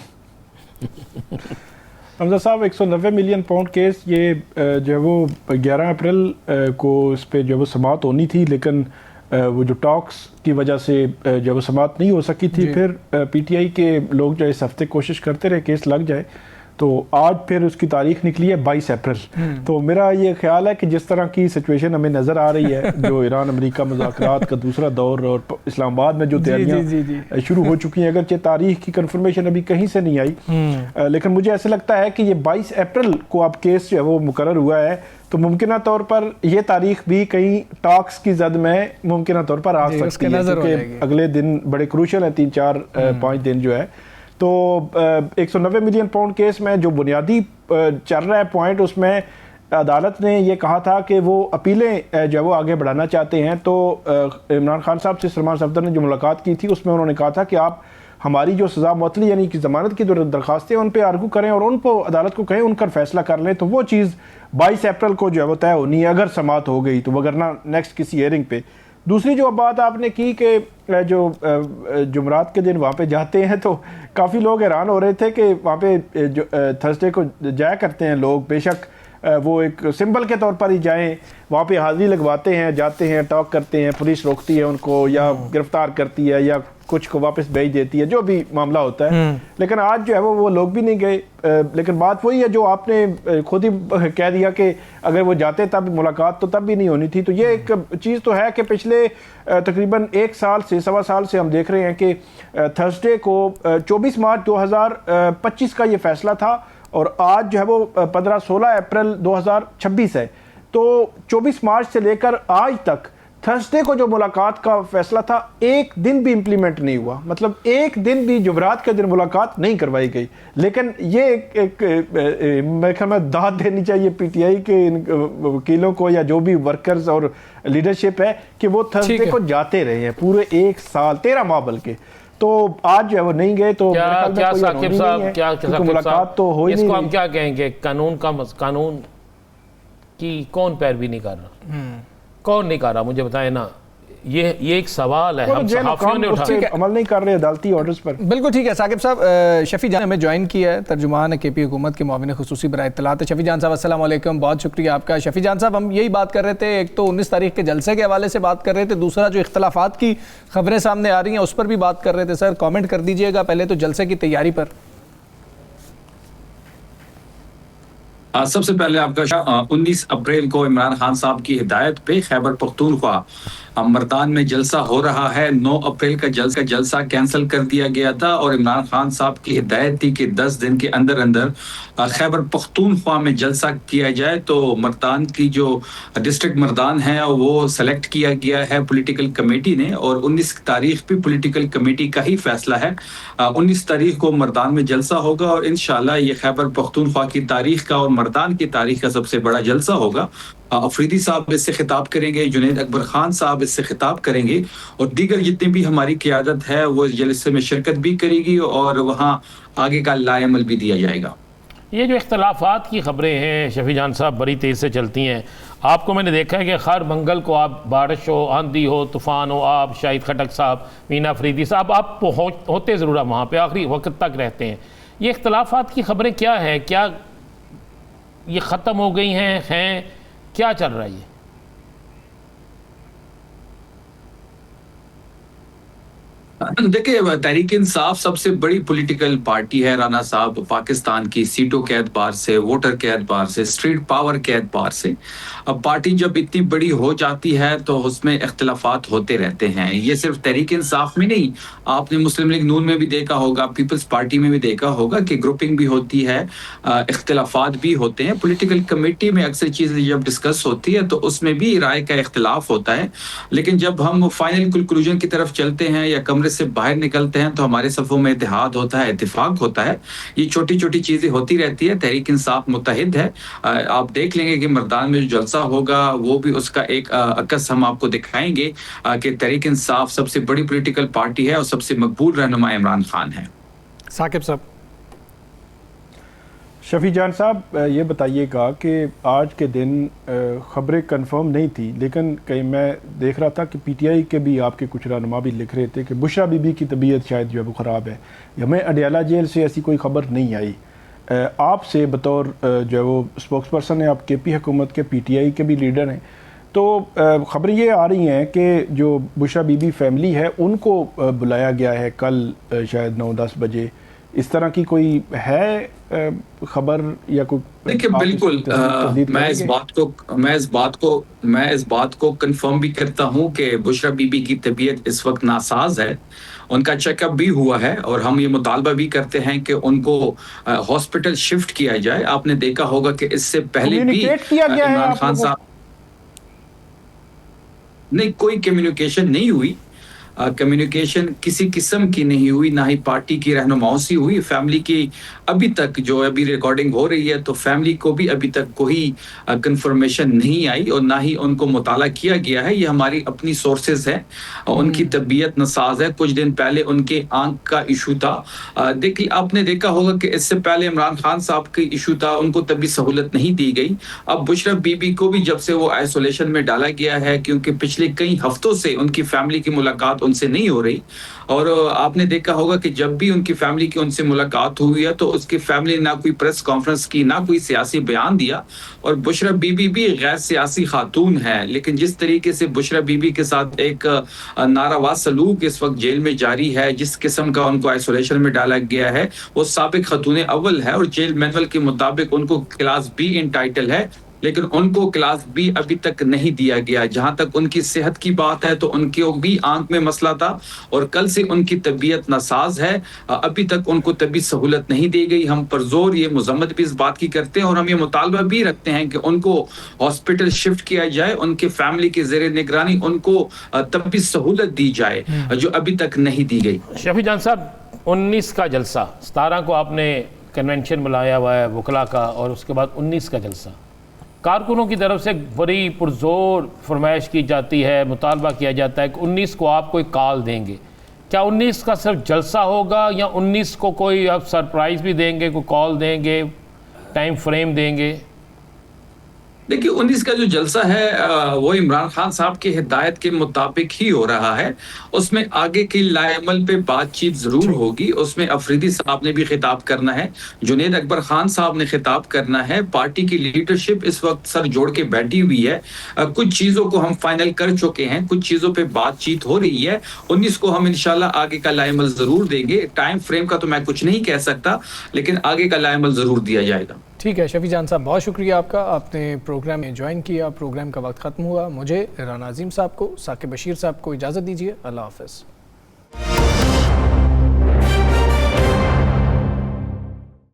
حمزہ صاحب 190 ملین پاؤنڈ کیس یہ جو ہے وہ 11 اپریل کو اس پہ جو وہ سماعت ہونی تھی، لیکن وہ جو ٹاکس کی وجہ سے جو وہ سماعت نہیں ہو سکی تھی. پھر PTI کے لوگ جو اس ہفتے کوشش کرتے رہے کیس لگ جائے، تو آج پھر اس کی تاریخ نکلی ہے 22 اپریل. تو میرا یہ خیال ہے کہ جس طرح کی سچویشن ہمیں نظر آ رہی ہے، جو ایران امریکہ مذاکرات کا دوسرا دور اور اسلام آباد میں جو تیاریاں شروع ہو چکی ہیں، اگرچہ تاریخ کی کنفرمیشن ابھی کہیں سے نہیں آئی، لیکن مجھے ایسے لگتا ہے کہ یہ 22 اپریل کو اب کیس جو ہے وہ مقرر ہوا ہے، تو ممکنہ طور پر یہ تاریخ بھی کئی ٹاکس کی زد میں ممکنہ طور پر آ سکتی ہے، کیونکہ اگلے دن بڑے کروشل ہیں، 3-4-5 دن جو ہے. تو 190 ملین پاؤنڈ کیس میں جو بنیادی چل رہا ہے پوائنٹ، اس میں عدالت نے یہ کہا تھا کہ وہ اپیلیں جو وہ آگے بڑھانا چاہتے ہیں. تو عمران خان صاحب سے سلمان صفدر نے جو ملاقات کی تھی، اس میں انہوں نے کہا تھا کہ آپ ہماری جو سزا معطلی یعنی کہ ضمانت کی جو درخواستیں ان پہ آرگو کریں اور ان کو عدالت کو کہیں ان کا فیصلہ کر لیں. تو وہ چیز 22 اپریل کو جو ہے وہ طے ہونی ہے اگر سماعت ہو گئی تو، وگرنہ نیکسٹ کسی ہیئرنگ پہ. دوسری جو بات آپ نے کی کہ جو جمعرات کے دن وہاں پہ جاتے ہیں، تو کافی لوگ حیران ہو رہے تھے کہ وہاں پہ جو تھرسڈے کو جایا کرتے ہیں لوگ، بے شک وہ ایک سمبل کے طور پر ہی جائیں، وہاں پہ حاضری لگواتے ہیں، جاتے ہیں، ٹاک کرتے ہیں، پولیس روکتی ہے ان کو یا گرفتار کرتی ہے یا کچھ کو واپس بھیج دیتی ہے، جو بھی معاملہ ہوتا ہے. لیکن آج جو ہے وہ لوگ بھی نہیں گئے. لیکن بات وہی ہے جو آپ نے خود ہی کہہ دیا کہ اگر وہ جاتے تب ملاقات تو تب بھی نہیں ہونی تھی. تو یہ ایک چیز تو ہے کہ پچھلے تقریباً 1 سال سے 1.25 سال سے ہم دیکھ رہے ہیں کہ تھرسڈے کو 24 مارچ 2025 کا یہ فیصلہ تھا اور آج جو ہے وہ 15-16 اپریل 2026 ہے. تو 24 مارچ سے لے کر آج تک تھرسڈے کو جو ملاقات کا فیصلہ تھا، ایک دن بھی امپلیمنٹ نہیں ہوا. مطلب ایک دن بھی جمعرات کے دن ملاقات نہیں کروائی گئی. لیکن یہ ایک میرے خیال میں داد دینی چاہیے PTI کے وکیلوں کو یا جو بھی ورکرز اور لیڈرشپ ہے کہ وہ تھرسڈے کو جاتے رہے ہیں پورے 1 سال 13 ماہ بلکہ. تو آج جو ہے وہ نہیں گئے. تو کیا ثاقب صاحب ملاقات تو ہو ہی نہیں. اس کو ہم کیا کہیں گے؟ قانون کی کون پیروی نہیں کر رہا؟ کون نہیں کر رہا؟ مجھے بتائیں نا. یہ ایک سوال ہے، ہم صحافیوں نے اٹھا عمل نہیں کر رہے عدالتی آرڈرز پر. بالکل ٹھیک ہے. ثاقب صاحب شفیع جان ہمیں جوائن کیا ہے، ترجمان KP حکومت کے معاون خصوصی برائے اطلاعات. شفیع جان صاحب السلام علیکم، بہت شکریہ آپ کا. شفیع جان صاحب ہم یہی بات کر رہے تھے، ایک تو 19 تاریخ کے جلسے کے حوالے سے بات کر رہے تھے، دوسرا جو اختلافات کی خبریں سامنے آ رہی ہیں اس پر بھی بات کر رہے تھے. سر کامنٹ کر دیجئے گا پہلے تو جلسے کی تیاری پر. سب سے پہلے آپ کا 19 اپریل کو عمران خان صاحب کی ہدایت پہ خیبر پختونخوا مردان میں جلسہ ہو رہا ہے. 9 اپریل کا جلسہ کینسل کر دیا گیا تھا اور عمران خان صاحب کی ہدایت تھی کہ 10 دن کے اندر خیبر پختونخوا میں جلسہ کیا جائے. تو مردان کی جو ڈسٹرکٹ مردان ہے وہ سلیکٹ کیا گیا ہے پولیٹیکل کمیٹی نے، اور 19 تاریخ بھی پولیٹیکل کمیٹی کا ہی فیصلہ ہے. 19 تاریخ کو مردان میں جلسہ ہوگا اور انشاءاللہ یہ خیبر پختونخوا کی تاریخ کا اور مردان کی تاریخ کا سب سے بڑا جلسہ ہوگا. افریدی صاحب اس سے خطاب کریں گے، جنید اکبر خان صاحب اس سے خطاب کریں گے اور دیگر جتنی بھی ہماری قیادت ہے وہ جلسے میں شرکت بھی کرے گی اور وہاں آگے کا لائے عمل بھی دیا جائے گا. یہ جو اختلافات کی خبریں ہیں شفیع جان صاحب بڑی تیز سے چلتی ہیں. آپ کو میں نے دیکھا ہے کہ ہر منگل کو آپ بارش ہو، آندھی ہو، طوفان ہو، آپ شاہد خٹک صاحب، مینا افریدی صاحب، آپ ہوتے ضرور وہاں پہ آخری وقت تک رہتے ہیں. یہ اختلافات کی خبریں کیا ہیں؟ کیا یہ ختم ہو گئی ہیں؟ کیا چل رہا ہے یہ؟ دیکھیں تحریک انصاف سب سے بڑی پولیٹیکل پارٹی ہے رانا صاحب، پاکستان کی سیٹوں کے اعتبار سے، ووٹر کے اعتبار سے، اسٹریٹ پاور کے اعتبار سے. اب پارٹی جب اتنی بڑی ہو جاتی ہے تو اس میں اختلافات ہوتے رہتے ہیں. یہ صرف تحریک انصاف میں نہیں، آپ نے مسلم لیگ نون میں بھی دیکھا ہوگا، پیپلز پارٹی میں بھی دیکھا ہوگا کہ گروپنگ بھی ہوتی ہے، اختلافات بھی ہوتے ہیں. پولیٹیکل کمیٹی میں اکثر چیزیں جب ڈسکس ہوتی ہے تو اس میں بھی رائے کا اختلاف ہوتا ہے. لیکن جب ہم فائنل کنکلوژن کی طرف چلتے ہیں یا کمرے کانگریس سے باہر نکلتے ہیں تو ہمارے صفوں میں اتحاد ہوتا ہے, اتفاق ہوتا ہے. یہ چھوٹی چھوٹی چیزیں ہوتی رہتی ہے. تحریک انصاف متحد ہے. آپ دیکھ لیں گے کہ مردان میں جو جلسہ ہوگا وہ بھی اس کا ایک عکس ہم آپ کو دکھائیں گے کہ تحریک انصاف سب سے بڑی پولیٹیکل پارٹی ہے اور سب سے مقبول رہنما عمران خان ہے. ثاقب صاحب. شفیع جان صاحب یہ بتائیے گا کہ آج کے دن خبریں کنفرم نہیں تھی, لیکن کہیں میں دیکھ رہا تھا کہ پی ٹی آئی کے بھی آپ کے کچھ رہنما بھی لکھ رہے تھے کہ بشرا بی بی کی طبیعت شاید جو ہے وہ خراب ہے. ہمیں اڈیالہ جیل سے ایسی کوئی خبر نہیں آئی. آپ سے بطور جو ہے وہ اسپوکس پرسن ہیں, آپ کے پی حکومت کے پی ٹی آئی کے بھی لیڈر ہیں, تو خبریں یہ آ رہی ہیں کہ جو بشرا بی بی فیملی ہے ان کو بلایا گیا ہے کل شاید 9-10 بجے. اس طرح کی کوئی ہے خبر یا کوئی؟ دیکھیں بالکل میں اس بات کو کنفرم بھی کرتا ہوں کہ بشرا بی بی کی طبیعت اس وقت ناساز ہے. ان کا چیک اپ بھی ہوا ہے اور ہم یہ مطالبہ بھی کرتے ہیں کہ ان کو ہاسپٹل شفٹ کیا جائے. آپ نے دیکھا ہوگا کہ اس سے پہلے بھی عمران خان صاحب نہیں, کوئی کمیونیکیشن نہیں ہوئی. کمیونیکیشن کسی قسم کی نہیں ہوئی, نہ ہی پارٹی کی رہنماؤں سے ہوئی. فیملی کی ابھی تک جو ابھی ریکارڈنگ ہو رہی ہے تو فیملی کو بھی ابھی تک کوئی کنفرمیشن نہیں آئی اور نہ ہی ان کو مطالعہ کیا گیا ہے. یہ ہماری اپنی سورسز ہے. ان کی طبیعت ناساز ہے. کچھ دن پہلے ان کے آنکھ کا ایشو تھا. دیکھیے آپ نے دیکھا ہوگا کہ اس سے پہلے عمران خان صاحب کی ایشو تھا, ان کو طبی سہولت نہیں دی گئی. اب بشرا بی بی کو بھی جب سے وہ آئسولیشن میں ڈالا گیا ہے, کیونکہ پچھلے کئی ہفتوں سے ان کی فیملی کی ملاقات ان سے نہیں ہو رہی, اور آپ نے دیکھا ہوگا کہ جب بھی ان کی فیملی کی ان سے ملاقات ہوئی ہے تو اس کی فیملی نے نہ کوئی پریس کانفرنس کی, نہ کوئی سیاسی بیان دیا. اور بشرا بی بی بھی غیر سیاسی خاتون ہے, لیکن جس طریقے سے بشرا بی بی کے ساتھ ایک ناروا سلوک اس وقت جیل میں جاری ہے, جس قسم کا ان کو آئسولیشن میں ڈالا گیا ہے, وہ سابق خاتون اول ہے اور جیل مینول کے مطابق ان کو کلاس بی ان ٹائٹل ہے, لیکن ان کو کلاس بی ابھی تک نہیں دیا گیا. جہاں تک ان کی صحت کی بات ہے تو ان کو بھی آنکھ میں مسئلہ تھا اور کل سے ان کی طبیعت ناساز ہے. ابھی تک ان کو طبی سہولت نہیں دی گئی. ہم پر زور یہ مذمت بھی اس بات کی کرتے ہیں اور ہم یہ مطالبہ بھی رکھتے ہیں کہ ان کو ہاسپٹل شفٹ کیا جائے, ان کے فیملی کے زیر نگرانی ان کو طبی سہولت دی جائے جو ابھی تک نہیں دی گئی. شفیع جان صاحب 19 کا جلسہ, 17 کو آپ نے کنونشن بلایا ہوا ہے وکلا کا, اور اس کے بعد 19 کا جلسہ, کارکنوں کی طرف سے بڑی پرزور فرمائش کی جاتی ہے, مطالبہ کیا جاتا ہے کہ 19 کو آپ کوئی کال دیں گے. کیا 19 کا صرف جلسہ ہوگا یا 19 کو کوئی آپ سرپرائز بھی دیں گے, کوئی کال دیں گے, ٹائم فریم دیں گے؟ دیکھیے 19 کا جو جلسہ ہے وہ عمران خان صاحب کی ہدایت کے مطابق ہی ہو رہا ہے. اس میں آگے کی لائے عمل پہ بات چیت ضرور ہوگی. اس میں افریدی صاحب نے بھی خطاب کرنا ہے, جنید اکبر خان صاحب نے خطاب کرنا ہے. پارٹی کی لیڈرشپ اس وقت سر جوڑ کے بیٹھی ہوئی ہے. کچھ چیزوں کو ہم فائنل کر چکے ہیں, کچھ چیزوں پہ بات چیت ہو رہی ہے. 19 کو ہم انشاءاللہ آگے کا لائے عمل ضرور دیں گے. ٹائم فریم کا تو میں کچھ نہیں کہہ سکتا, لیکن آگے کا لائے عمل ضرور دیا جائے گا. ٹھیک ہے شفیع جان صاحب, بہت شکریہ آپ کا, آپ نے پروگرام میں جوائن کیا. پروگرام کا وقت ختم ہوا. مجھے رانا عظیم صاحب کو, ثاقب بشیر صاحب کو اجازت دیجیے. اللہ حافظ.